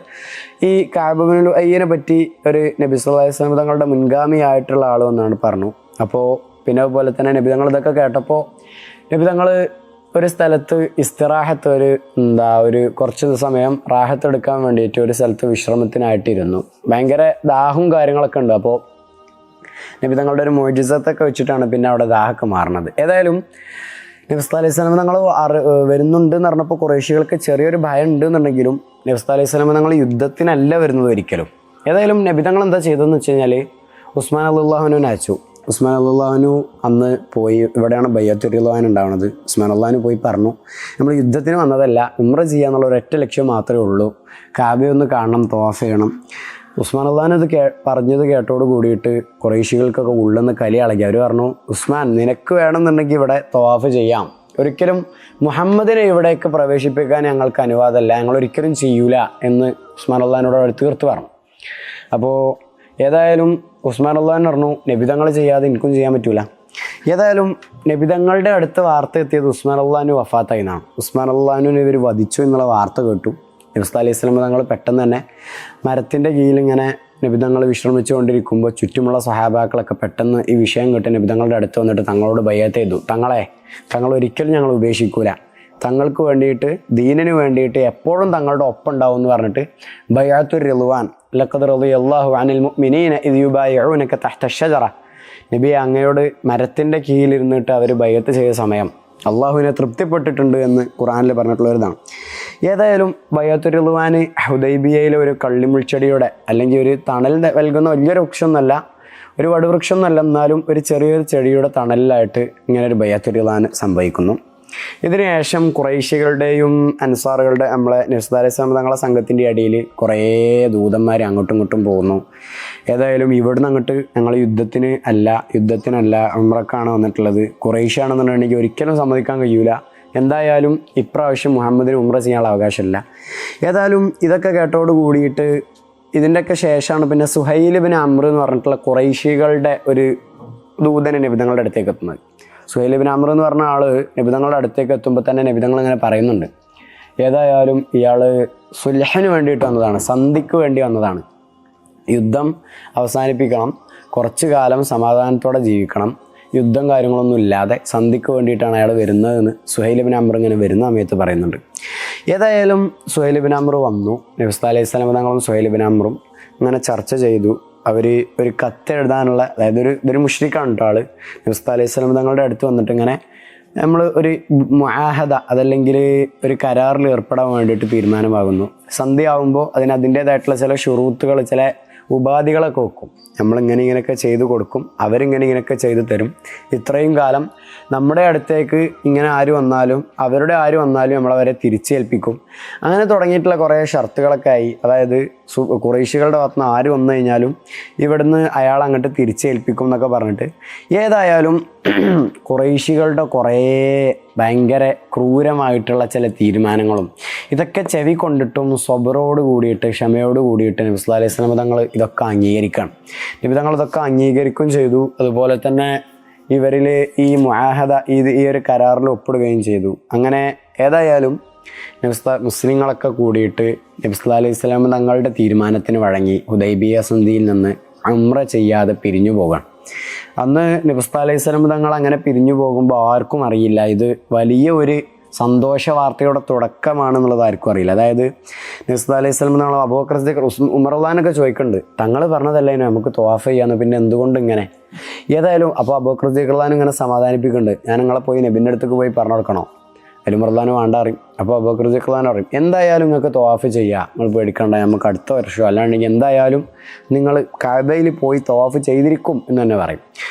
ഈ കഅബ് ബിൻ ലുഅയ്യിനെ പറ്റി ഒരു നബി സല്ലല്ലാഹു അലൈഹി വസല്ലം തങ്ങളുടെ മുൻഗാമിയായിട്ടുള്ള ആൾ എന്നാണ് പറഞ്ഞു. അപ്പോൾ പിന്നെ അതുപോലെ തന്നെ നബി തങ്ങൾ ഇതൊക്കെ കേട്ടപ്പോൾ നബി തങ്ങൾ ഒരു സ്ഥലത്ത് ഇസ്തിറാഹത്ത് ഒരു കുറച്ച് സമയം റാഹത്തെടുക്കാൻ വേണ്ടിയിട്ട് ഒരു സ്ഥലത്ത് വിശ്രമത്തിനായിട്ടിരുന്നു. ഭയങ്കര ദാഹവും കാര്യങ്ങളൊക്കെ ഉണ്ട്. അപ്പോൾ നബി തങ്ങളുടെ ഒരു മോജിസത്തൊക്കെ വെച്ചിട്ടാണ് പിന്നെ അവിടെ ദാഹമൊക്കെ മാറുന്നത്. ഏതായാലും നബി സല്ലല്ലാഹു അലൈഹി വസല്ലം തങ്ങൾ വരുന്നുണ്ട് എന്ന് പറഞ്ഞപ്പോൾ ഖുറൈശികൾക്ക് ചെറിയൊരു ഭയം ഉണ്ട് എന്നുണ്ടെങ്കിലും നബി സല്ലല്ലാഹു അലൈഹി വസല്ലം തങ്ങൾ യുദ്ധത്തിനല്ല വരുന്നത് ഒരിക്കലും. ഏതായാലും നബി തങ്ങൾ എന്താ ചെയ്തതെന്ന് വെച്ച് കഴിഞ്ഞാൽ ഉസ്മാൻ റളിയല്ലാഹുവിനെ അയച്ചു. ഉസ്മാൻ റളിയല്ലാഹു അന്ന് പോയി, ഇവിടെയാണ് ബൈഅത്ത് റിദ്വാൻ ഉണ്ടാവുന്നത്. ഉസ്മാൻ റളിയല്ലാഹു പോയി പറഞ്ഞു, നമ്മൾ യുദ്ധത്തിന് വന്നതല്ല, ഉംറ ചെയ്യാന്നുള്ള ഒരൊറ്റ ലക്ഷ്യം മാത്രമേ ഉള്ളൂ, കാബയൊന്ന് കാണണം, തവാഫ് ചെയ്യണം. ഉസ്മാൻ റളിയല്ലാഹു ഇത് പറഞ്ഞത് കേട്ടോട് കൂടിയിട്ട് ഖുറൈശികൾക്കൊക്കെ ഉള്ളെന്ന് കലി ഇളകി. അവർ പറഞ്ഞു, ഉസ്മാൻ നിനക്ക് വേണമെന്നുണ്ടെങ്കിൽ ഇവിടെ തവാഫ് ചെയ്യാം, ഒരിക്കലും മുഹമ്മദിനെ ഇവിടേക്ക് പ്രവേശിപ്പിക്കാൻ ഞങ്ങൾക്ക് അനുവാദമല്ല, ഞങ്ങൾ ഒരിക്കലും ചെയ്യൂല എന്ന് ഉസ്മാൻ റളിയല്ലാഹുവിനോട് അവർ തീർത്ത് പറഞ്ഞു. അപ്പോൾ ഏതായാലും ഉസ്മാൻ റളിയല്ലാഹു പറഞ്ഞു, നബിതങ്ങൾ ചെയ്യാതെ എനിക്കും ചെയ്യാൻ പറ്റൂല. ഏതായാലും നബിതങ്ങളുടെ അടുത്ത് വാർത്ത എത്തിയത് ഉസ്മാൻ റളിയല്ലാഹു വഫാത്തായി എന്നാണ്. ഉസ്മാൻ റളിയല്ലാഹുവിനെ ഇവർ വധിച്ചു എന്നുള്ള വാർത്ത കേട്ടു. നബി സല്ലല്ലാഹു അലൈഹി വസല്ലം തങ്ങൾ പെട്ടെന്ന് തന്നെ മരത്തിൻ്റെ കീഴിലിങ്ങനെ നബിതങ്ങൾ വിശ്രമിച്ചു കൊണ്ടിരിക്കുമ്പോൾ ചുറ്റുമുള്ള സഹാബാക്കളൊക്കെ പെട്ടെന്ന് ഈ വിഷയം കേട്ട് നബിതങ്ങളുടെ അടുത്ത് വന്നിട്ട് തങ്ങളോട് ബൈഅത്ത് ചെയ്തു. തങ്ങൾ ഒരിക്കലും ഞങ്ങൾ ഉപേക്ഷിക്കൂല, തങ്ങൾക്ക് വേണ്ടിയിട്ട് ദീനിന് വേണ്ടിയിട്ട് എപ്പോഴും തങ്ങളുടെ ഒപ്പം ഉണ്ടാവും എന്ന് പറഞ്ഞിട്ട് ബൈഅത്തുർ റിദ്വാൻ ലഖദ് റളിയല്ലാഹു അനിൽ മുഅ്മിനീന ഇദ് യുബായിഉനക തഹ്ത അഷ്ശജറ, നബി അങ്ങയോട് മരത്തിൻ്റെ കീഴിലിരുന്നിട്ട് അവർ ബൈഅത്ത് ചെയ്ത സമയം അള്ളാഹുവിനെ തൃപ്തിപ്പെട്ടിട്ടുണ്ട് എന്ന് ഖുർആനിൽ പറഞ്ഞിട്ടുള്ളൊരിതാണ്. ഏതായാലും ബൈഅത്തുർ റിദ്വാൻ ഹുദൈബിയയിലെ ഒരു കള്ളിമുൾച്ചെടിയുടെ അല്ലെങ്കിൽ ഒരു തണൽ നൽകുന്ന വലിയൊരു വൃക്ഷമൊന്നുമല്ല, ഒരു വടുവൃക്ഷം എന്നല്ല, എന്നാലും ഒരു ചെറിയൊരു ചെടിയുടെ തണലിലായിട്ട് ഇങ്ങനെ ഒരു ബൈഅത്തുർ റിദ്വാൻ സംഭവിക്കുന്നു. ഇതിനുശേഷം ഖുറൈശികളുടെയും അൻസാറുകളുടെ നമ്മളെ നബി സല്ലല്ലാഹു അലൈഹി വസല്ലം തങ്ങളുടെ സംഘത്തിൻ്റെ അടിയിൽ കുറേ ദൂതന്മാർ അങ്ങോട്ടും ഇങ്ങോട്ടും പോകുന്നു. ഏതായാലും ഇവിടുന്ന് അങ്ങോട്ട് ഞങ്ങൾ യുദ്ധത്തിനല്ല ഉംറക്കാണ് വന്നിട്ടുള്ളത്, ഖുറൈശാണെന്നുണ്ടെങ്കിൽ ഒരിക്കലും സമ്മതിക്കാൻ കഴിയൂല, എന്തായാലും ഇപ്രാവശ്യം മുഹമ്മദിന് ഉംറ ചെയ്യാനുള്ള അവകാശമില്ല. ഏതായാലും ഇതൊക്കെ കേട്ടോട് കൂടിയിട്ട് ഇതിൻ്റെയൊക്കെ ശേഷമാണ് പിന്നെ സുഹൈൽ ഇബ്നു അംർ എന്ന് പറഞ്ഞിട്ടുള്ള ഖുറൈശികളുടെ ഒരു ദൂതനെ നബിതങ്ങളുടെ അടുത്തേക്ക് എത്തുന്നത്. സുഹൈൽ ഇബ്നു അംർ എന്ന് പറഞ്ഞ ആൾ നബിതങ്ങളുടെ അടുത്തേക്ക് എത്തുമ്പോൾ തന്നെ നബിതങ്ങൾ ഇങ്ങനെ പറയുന്നുണ്ട്, ഏതായാലും ഇയാൾ സുൽഹിന് വേണ്ടിയിട്ട് വന്നതാണ്, സന്ധിക്ക് വേണ്ടി വന്നതാണ്, യുദ്ധം അവസാനിപ്പിക്കണം, കുറച്ച് കാലം സമാധാനത്തോടെ ജീവിക്കണം, യുദ്ധം കാര്യങ്ങളൊന്നും ഇല്ലാതെ സന്ധിക്ക് വേണ്ടിയിട്ടാണ് അയാൾ വരുന്നതെന്ന് സുഹൈൽ ഇബ്നു അംർ ഇങ്ങനെ വരുന്ന സമയത്ത് പറയുന്നുണ്ട്. ഏതായാലും സുഹൈൽ ഇബ്നു അംർ വന്നു. നബി സല്ലല്ലാഹു അലൈഹി വസല്ലം തങ്ങളും സുഹൈൽ ഇബ്നു അംറും ഇങ്ങനെ ചർച്ച ചെയ്തു. അവർ ഒരു കത്ത് എഴുതാനുള്ള, അതായത് ഇതൊരു മുശ്രിക്കാണ് കേട്ടോ ആൾ. നബി സല്ലല്ലാഹു അലൈഹി വസല്ലം തങ്ങളുടെ അടുത്ത് വന്നിട്ട് ഇങ്ങനെ നമ്മൾ ഒരു മുആഹദ അതല്ലെങ്കിൽ ഒരു കരാറിൽ ഏർപ്പെടാൻ വേണ്ടിയിട്ട് തീരുമാനമാകുന്നു. സന്ധ്യ ആകുമ്പോൾ അതിൻ്റേതായിട്ടുള്ള ചില ഷുറൂത്തുകൾ, ചില ഉപാധികളൊക്കെ വെക്കും. ഇങ്ങനെയൊക്കെ ചെയ്തു കൊടുക്കും, ഇങ്ങനെയൊക്കെ ചെയ്തു തരും, ഇത്രയും കാലം നമ്മുടെ അടുത്തേക്ക് ഇങ്ങനെ ആര് വന്നാലും നമ്മളവരെ തിരിച്ചേൽപ്പിക്കും. അങ്ങനെ തുടങ്ങിയിട്ടുള്ള കുറേ ഷർത്തുകളൊക്കെ ആയി. അതായത് ഖുറൈശികളുടെ ഭാഗത്തുനിന്ന് ആര് വന്നു കഴിഞ്ഞാലും ഇവിടുന്ന് അയാൾ അങ്ങോട്ട് തിരിച്ചേൽപ്പിക്കും എന്നൊക്കെ പറഞ്ഞിട്ട്, ഏതായാലും ഖുറൈശികളുടെ കുറേ ഭയങ്കര ക്രൂരമായിട്ടുള്ള ചില തീരുമാനങ്ങളും ഇതൊക്കെ ചെവി കൊണ്ടിട്ടും സ്വബറോട് കൂടിയിട്ട് ക്ഷമയോട് കൂടിയിട്ട് നബി സല്ലല്ലാഹു അലൈഹി വസല്ലം തങ്ങൾ ഇതൊക്കെ അംഗീകരിക്കണം. നബി തങ്ങൾ ഇതൊക്കെ അംഗീകരിക്കുകയും ചെയ്തു. അതുപോലെ തന്നെ ഇവരിൽ ഈ മുആഹദ ഈ ഒരു കരാറിൽ ഒപ്പിടുകയും ചെയ്തു. അങ്ങനെ ഏതായാലും മുസ്ലിങ്ങളൊക്കെ കൂടിയിട്ട് നബി സല്ലല്ലാഹു അലൈഹി വസല്ലം തങ്ങളുടെ തീരുമാനത്തിന് വഴങ്ങി ഹുദൈബിയ സന്ധിയിൽ നിന്ന് ഉംറ ചെയ്യാതെ പിരിഞ്ഞു പോകാൻ. അന്ന് നബി സല്ലല്ലാഹു അലൈഹി വസല്ലം തങ്ങൾ അങ്ങനെ പിരിഞ്ഞു പോകുമ്പോൾ ആർക്കും അറിയില്ല ഇത് വലിയ ഒരു സന്തോഷ വാർത്തയുടെ തുടക്കമാണെന്നുള്ളത് ആർക്കും അറിയില്ല. അതായത് നബി സല്ലല്ലാഹു അലൈഹി വസല്ലം തങ്ങൾ അബൂബക്കർ സിദ്ദീഖ് ഉമർ റളിയല്ലാഹു ചോദിക്കുന്നുണ്ട്, തങ്ങൾ പറഞ്ഞതല്ലേ നമുക്ക് തവാഫ് ചെയ്യാന്ന്, പിന്നെ എന്തുകൊണ്ട് ഇങ്ങനെ? ഏതായാലും അപ്പോൾ അബൂബക്കർ സിദ്ദീഖ് റളിയല്ലാഹു ഇങ്ങനെ സമാധാനിപ്പിക്കുന്നുണ്ട്, ഞാൻ നിങ്ങളെ പോയി നബിൻ്റെ അടുത്തേക്ക് പോയി പറഞ്ഞു കൊടുക്കണോ? അതിൽ ഉമർ റളിയല്ലാഹു വേണ്ട അറിയും. അപ്പോൾ അബൂബക്കർ സിദ്ദീഖ് റളിയല്ലാഹു അറിയും, എന്തായാലും നിങ്ങൾക്ക് തവാഫ് ചെയ്യാം, നിങ്ങൾ പേടിക്കണ്ട, നമുക്ക് അടുത്ത വർഷം അല്ലാണ്ടെങ്കിൽ എന്തായാലും നിങ്ങൾ കഅബയിൽ പോയി തവാഫ് ചെയ്തിരിക്കും എന്ന് തന്നെ പറയും.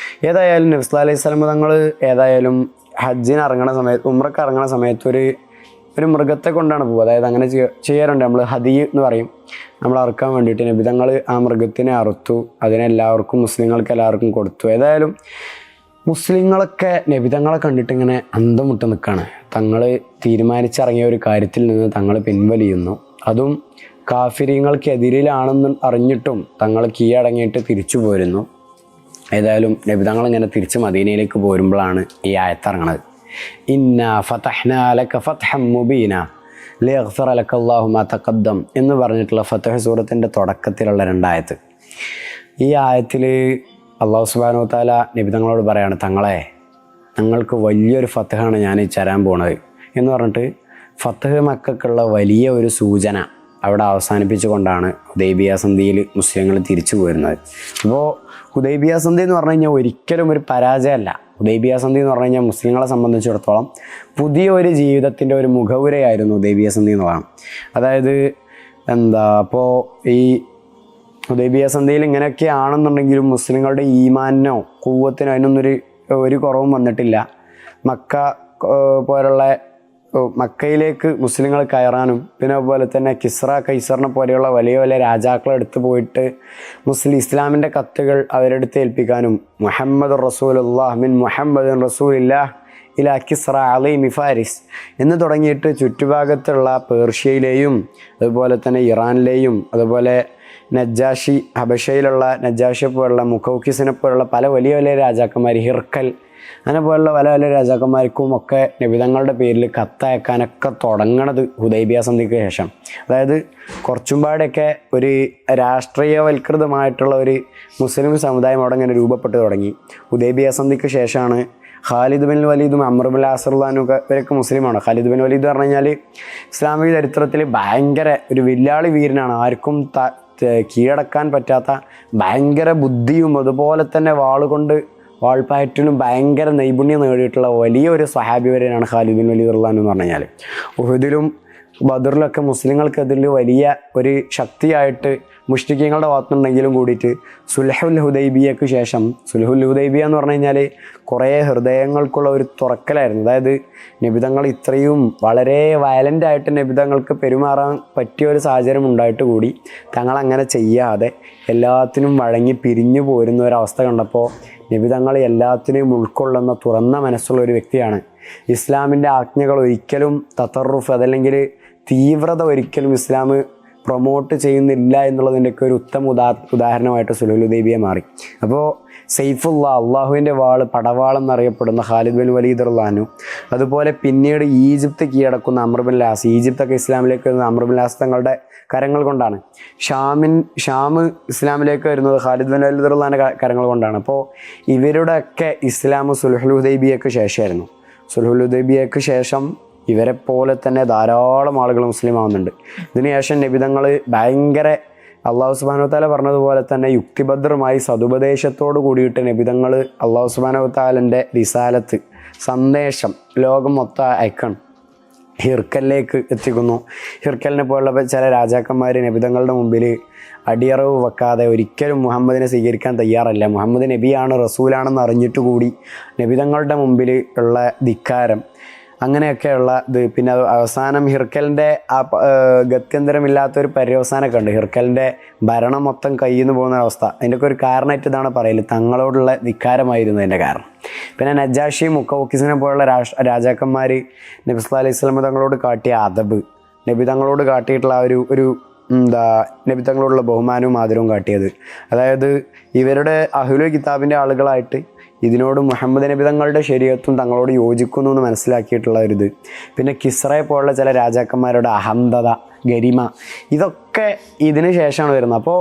ഏതായാലും നബി സല്ലല്ലാഹു അലൈഹി വസല്ലം തങ്ങൾ ഏതായാലും ഹജ്ജിന് ഇറങ്ങണ സമയത്ത്, ഉംറക്ക് ഇറങ്ങണ സമയത്ത് ഒരു മൃഗത്തെ കൊണ്ടാണ് പോകുക. അതായത് അങ്ങനെ ചെയ്യാറുണ്ട്, നമ്മൾ ഹദി എന്ന് പറയും, നമ്മൾ അറുക്കാൻ വേണ്ടിയിട്ട്. നബി തങ്ങൾ ആ മൃഗത്തിനെ അറുത്തു, അതിനെല്ലാവർക്കും മുസ്ലിങ്ങൾക്ക് എല്ലാവർക്കും കൊടുത്തു. ഏതായാലും മുസ്ലിങ്ങളൊക്കെ നബി തങ്ങളെ കണ്ടിട്ട് ഇങ്ങനെ അന്തം മുട്ട് നിൽക്കുകയാണ്. തങ്ങൾ തീരുമാനിച്ചിറങ്ങിയ ഒരു കാര്യത്തിൽ നിന്ന് തങ്ങൾ പിൻവലിയുന്നു. അതും കാഫിര്യങ്ങൾക്കെതിരിലാണെന്ന് അറിഞ്ഞിട്ടും തങ്ങൾ കീഴടങ്ങിയിട്ട് തിരിച്ചു പോരുന്നു. ഏതായാലും നബി തങ്ങൾ ഇങ്ങനെ തിരിച്ച് മദീനയിലേക്ക് പോരുമ്പോഴാണ് ഈ ആയത്തിറങ്ങണത്. ഇന്നാ ഫതഹ്നാ ലക ഫത്ഹൻ മുബീന ലിയഗ്ഫിറ ലക അല്ലാഹു മാ തഖദ്ദം എന്ന് പറഞ്ഞിട്ടുള്ള ഫതഹ് സൂറത്തിൻ്റെ തുടക്കത്തിലുള്ള രണ്ടായത്ത്. ഈ ആയത്തിൽ അല്ലാഹു സുബ്ഹാനഹു വ തആല നബി തങ്ങളോട് പറയാണ്, തങ്ങളെ ഞങ്ങൾക്ക് വലിയൊരു ഫതഹാണ് ഞാൻ ഈ തരാൻ പോണത്, എന്ന് പറഞ്ഞിട്ട് ഫത്ഹ് മക്കക്കുള്ള വലിയ ഒരു സൂചന അവിടെ അവസാനിപ്പിച്ചുകൊണ്ടാണ് ഹുദൈബിയ സന്ധിയിൽ മുസ്ലിങ്ങൾ തിരിച്ചു പോരുന്നത്. അപ്പോൾ ഹുദൈബിയ സന്ധി എന്ന് പറഞ്ഞു കഴിഞ്ഞാൽ ഒരിക്കലും ഒരു പരാജയമല്ല. ഹുദൈബിയ സന്ധി എന്ന് പറഞ്ഞു കഴിഞ്ഞാൽ മുസ്ലിങ്ങളെ സംബന്ധിച്ചിടത്തോളം പുതിയ ഒരു ജീവിതത്തിൻ്റെ ഒരു മുഖവുരയായിരുന്നു ഹുദൈബിയ സന്ധി എന്ന് പറയാം. അതായത് അപ്പോൾ ഈ ഹുദൈബിയ സന്ധിയിൽ ഇങ്ങനെയൊക്കെ ആണെന്നുണ്ടെങ്കിലും മുസ്ലിങ്ങളുടെ ഈമാനോ ഖുവ്വത്തിനോ അതിനൊന്നും ഒരു കുറവും വന്നിട്ടില്ല. മക്ക പോലുള്ള മക്കയിലേക്ക് മുസ്ലിങ്ങൾ കയറാനും പിന്നെ അതുപോലെ തന്നെ കിസ്ര കൈസറിനെ പോലെയുള്ള വലിയ വലിയ രാജാക്കളെ എടുത്ത് പോയിട്ട് ഇസ്ലാമിൻ്റെ കത്തുകൾ അവരെടുത്ത് ഏൽപ്പിക്കാനും മുഹമ്മദ് റസൂലുള്ളാഹ് മിൻ മുഹമ്മദ് റസൂലില്ലാഹ് ഇലാ കിസ്ര അലീമി ഫാരിസ് എന്ന് തുടങ്ങിയിട്ട് ചുറ്റുഭാഗത്തുള്ള പേർഷ്യയിലെയും അതുപോലെ തന്നെ ഇറാനിലെയും അതുപോലെ നജ്ജാഷി ഹബഷയിലുള്ള നജ്ജാഷിയെ പോലുള്ള മുഖൗക്കിസിനെ പോലുള്ള പല വലിയ വലിയ രാജാക്കന്മാർ, ഹിർക്കൽ അങ്ങനെ പോലുള്ള പല പല രാജാക്കന്മാർക്കും ഒക്കെ നബിതങ്ങളുടെ പേരിൽ കത്തയക്കാനൊക്കെ തുടങ്ങണത് ഹുദൈബിയ സന്ധിക്ക് ശേഷം. അതായത് കുറച്ചുംപാടെയൊക്കെ ഒരു രാഷ്ട്രീയവൽകൃതമായിട്ടുള്ള ഒരു മുസ്ലിം സമുദായം അവിടെ ഇങ്ങനെ രൂപപ്പെട്ടു തുടങ്ങി. ഹുദൈബിയ സന്ധിക്ക് ശേഷമാണ് ഖാലിദ് ബിൻ വലീദും അമ്ർ ബിൻ അസ്റുല്ലാനും ഇവരൊക്കെ മുസ്ലിമാണ്. ഖാലിദ് ബിൻ വലീദ് പറഞ്ഞു കഴിഞ്ഞാൽ ഇസ്ലാമിക ചരിത്രത്തിൽ ഭയങ്കര ഒരു വില്ലാളി വീരനാണ്. ആർക്കും കീഴടക്കാൻ പറ്റാത്ത ഭയങ്കര ബുദ്ധിയും അതുപോലെ തന്നെ വാൾപ്പായറ്റിലും ഭയങ്കര നൈപുണ്യം നേടിയിട്ടുള്ള വലിയൊരു സ്വഹാബി വരെയാണ് ഖാലിദ് ബിൻ വലീദ് റളിയല്ലാഹു അൻഹു എന്ന് പറഞ്ഞാൽ. ഉഹുദിലും ബദറിലൊക്കെ മുസ്ലിങ്ങൾക്കെതിരിൽ വലിയ ഒരു ശക്തിയായിട്ട് മുശ്രിക്കീങ്ങളുടെ ഭാഗത്തുനിന്നെങ്കിലും കൂടിയിട്ട് സുൽഹുൽ ഹുദൈബിയക്ക് ശേഷം, സുൽഹുൽ ഹുദൈബിയ എന്ന് പറഞ്ഞു കഴിഞ്ഞാൽ കുറേ ഹൃദയങ്ങൾക്കുള്ള ഒരു തുറക്കലായിരുന്നു. അതായത് നബിതങ്ങൾ ഇത്രയും വളരെ വയലൻ്റായിട്ട് നബിതങ്ങൾക്ക് പെരുമാറാൻ പറ്റിയ ഒരു സാഹചര്യം ഉണ്ടായിട്ട് കൂടി തങ്ങളങ്ങനെ ചെയ്യാതെ എല്ലാത്തിനും വഴങ്ങി പിരിഞ്ഞു പോരുന്ന ഒരവസ്ഥ കണ്ടപ്പോൾ നബിതങ്ങൾ എല്ലാത്തിനെയും ഉൾക്കൊള്ളുന്ന തുറന്ന മനസ്സുള്ള ഒരു വ്യക്തിയാണ്. ഇസ്ലാമിൻ്റെ ആജ്ഞകൾ ഒരിക്കലും തതറുഫ് അതല്ലെങ്കിൽ തീവ്രത ഒരിക്കലും ഇസ്ലാം പ്രൊമോട്ട് ചെയ്യുന്നില്ല എന്നുള്ളതിൻ്റെയൊക്കെ ഒരു ഉത്തമ ഉദാഹരണമായിട്ട് സുൽഹുൽ ഹുദൈബിയ മാറി. അപ്പോൾ സൈഫുല്ലാ, അള്ളാഹുവിൻ്റെ പടവാളെന്നറിയപ്പെടുന്ന ഖാലിദ് ബിൻ വലീദ് റളിയല്ലാഹു അൻഹു, അതുപോലെ പിന്നീട് ഈജിപ്ത് കീഴടക്കുന്ന അമ്ർ ബിൻ ലാസ്, ഈജിപ്തൊക്കെ ഇസ്ലാമിലേക്ക് വരുന്ന അമ്ർ ബിൻ ലാസ് തങ്ങളുടെ കരങ്ങൾ കൊണ്ടാണ്. ഷാം ഇസ്ലാമിലേക്ക് വരുന്നത് ഖാലിദ് ബിൻ വലീദ് റളിയല്ലാഹു അൻഹുവിൻ്റെ കരങ്ങൾ കൊണ്ടാണ്. അപ്പോൾ ഇവരുടെയൊക്കെ ഇസ്ലാം സുൽഹുൽ ഹുദൈബിയക്ക് ശേഷമായിരുന്നു. സുൽഹുൽ ഹുദൈബിയക്ക് ശേഷം ഇവരെ പോലെ തന്നെ ധാരാളം ആളുകൾ മുസ്ലിം ആവുന്നുണ്ട്. ഇതിനുശേഷം നബിതങ്ങൾ ഭയങ്കര അള്ളാഹു സുബ്ഹാനഹു വ തആല പറഞ്ഞതുപോലെ തന്നെ യുക്തിഭദ്രമായി സതുപദേശത്തോട് കൂടിയിട്ട് നബിതങ്ങൾ അള്ളാഹു സുബ്ഹാനഹു വ തആലൻ്റെ റിസാലത്ത് സന്ദേശം ലോകം മൊത്തം അയക്കണം, ഹിർക്കലിലേക്ക് എത്തിക്കുന്നു. ഹിർക്കലിനെ പോലുള്ള ചില രാജാക്കന്മാർ നബിതങ്ങളുടെ മുമ്പിൽ അടിയറവ് വെക്കാതെ ഒരിക്കലും മുഹമ്മദിനെ സ്വീകരിക്കാൻ തയ്യാറല്ല. മുഹമ്മദ് നബിയാണ്, റസൂലാണെന്ന് അറിഞ്ഞിട്ട് കൂടി നബിതങ്ങളുടെ മുമ്പിൽ ഉള്ള ധിക്കാരം, അങ്ങനെയൊക്കെയുള്ള ഇത്. പിന്നെ അവസാനം ഹിർക്കലിൻ്റെ ആ ഗത്യന്തരമില്ലാത്തൊരു പര്യവസാനമൊക്കെ ഉണ്ട്. ഹിർക്കലിൻ്റെ ഭരണം മൊത്തം കയ്യിൽ നിന്ന് പോകുന്ന അവസ്ഥ. അതിൻ്റെയൊക്കെ ഒരു കാരണമായിട്ട് ഇതാണ് പറയൽ, തങ്ങളോടുള്ള ധിക്കാരമായിരുന്നു അതിൻ്റെ കാരണം. പിന്നെ നജാഷി മുക്കൗക്കിസിനെ പോലുള്ള രാജാക്കന്മാർ നബി സല്ലല്ലാഹു അലൈഹി വസല്ലം തങ്ങളോട് കാട്ടിയ അദബ്, നബി തങ്ങളോട് കാട്ടിയിട്ടുള്ള ഒരു നബി തങ്ങളോടുള്ള ബഹുമാനവും ആദരവും കാട്ടിയത്. അതായത് ഇവരുടെ അഹ്ലുൽ കിതാബിൻ്റെ ആളുകളായിട്ട് ഇതിനോട് മുഹമ്മദ് നബി തങ്ങളുടെ ശരീഅത്തും തങ്ങളോട് യോജിക്കുന്നു എന്ന് മനസ്സിലാക്കിയിട്ടുള്ള ഒരിത്. പിന്നെ കിസ്റയെ പോലുള്ള ചില രാജാക്കന്മാരുടെ അഹന്തത, ഗരിമ, ഇതൊക്കെ ഇതിന് ശേഷമാണ് വരുന്നത്. അപ്പോൾ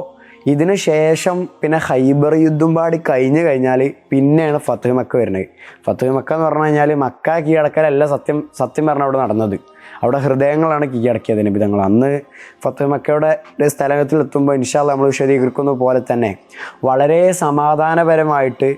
ഇതിന് ശേഷം പിന്നെ ഖൈബർ യുദ്ധം പാടി കഴിഞ്ഞ് കഴിഞ്ഞാൽ പിന്നെയാണ് ഫത്ഹ് മക്ക വരുന്നത്. ഫത്ഹ് മക്ക എന്ന് പറഞ്ഞു കഴിഞ്ഞാൽ മക്ക കീഴടക്കലല്ല സത്യം പറഞ്ഞാൽ അവിടെ നടന്നത്. അവിടെ ഹൃദയങ്ങളാണ് കീഴടക്കിയത് നബിതങ്ങൾ. അന്ന് ഫത്ഹ് മക്കയുടെ സ്ഥലത്തിൽ എത്തുമ്പോൾ ഇൻഷാ അല്ലാഹ് നമ്മൾ വിശദീകരിക്കുന്ന പോലെ തന്നെ വളരെ സമാധാനപരമായിട്ട്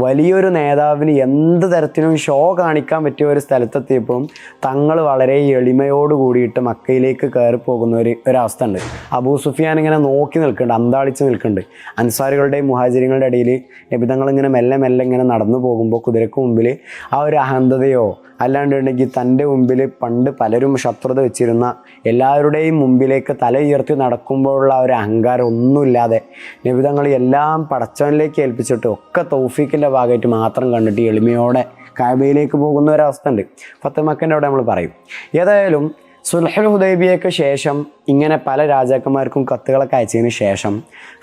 വലിയൊരു നേതാവിന് എന്ത് തരത്തിലും ഷോ കാണിക്കാൻ പറ്റിയ ഒരു സ്ഥലത്തെത്തിയപ്പം തങ്ങൾ വളരെ എളിമയോട് കൂടിയിട്ട് മക്കയിലേക്ക് കയറി പോകുന്ന ഒരവസ്ഥ ഉണ്ട്. അബൂ സുഫിയാൻ ഇങ്ങനെ നോക്കി നിൽക്കുന്നുണ്ട്, അന്താളിച്ച് നിൽക്കുന്നുണ്ട്. അൻസാരികളുടെയും മുഹാജിറുകളുടെ ഇടയിൽ നബിതങ്ങൾ ഇങ്ങനെ മെല്ലെ മെല്ലെ ഇങ്ങനെ നടന്നു പോകുമ്പോൾ കുതിരക്ക് മുമ്പിൽ ആ ഒരു അഹന്തതയോ അല്ലാണ്ടുണ്ടെങ്കിൽ തൻ്റെ മുമ്പിൽ പണ്ട് പലരും ശത്രുത വെച്ചിരുന്ന എല്ലാവരുടെയും മുമ്പിലേക്ക് തല ഉയർത്തി നടക്കുമ്പോഴുള്ള ഒരു അഹങ്കാരം ഒന്നുമില്ലാതെ നബിതങ്ങൾ എല്ലാം പടച്ചവനിലേക്ക് ഏൽപ്പിച്ചിട്ട് ഒക്കെ തൗഫീഖിൻ്റെ ഭാഗമായിട്ട് മാത്രം കണ്ടിട്ട് എളിമയോടെ കഅബയിലേക്ക് പോകുന്ന ഒരവസ്ഥ ഉണ്ട്. ഫത്ഹ് മക്കൻ്റെ അവിടെ നമ്മൾ പറയും. ഏതായാലും സുൽഹുൽ ഹുദൈബിയയ്ക്ക് ശേഷം ഇങ്ങനെ പല രാജാക്കന്മാർക്കും കത്തുകളൊക്കെ അയച്ചതിന് ശേഷം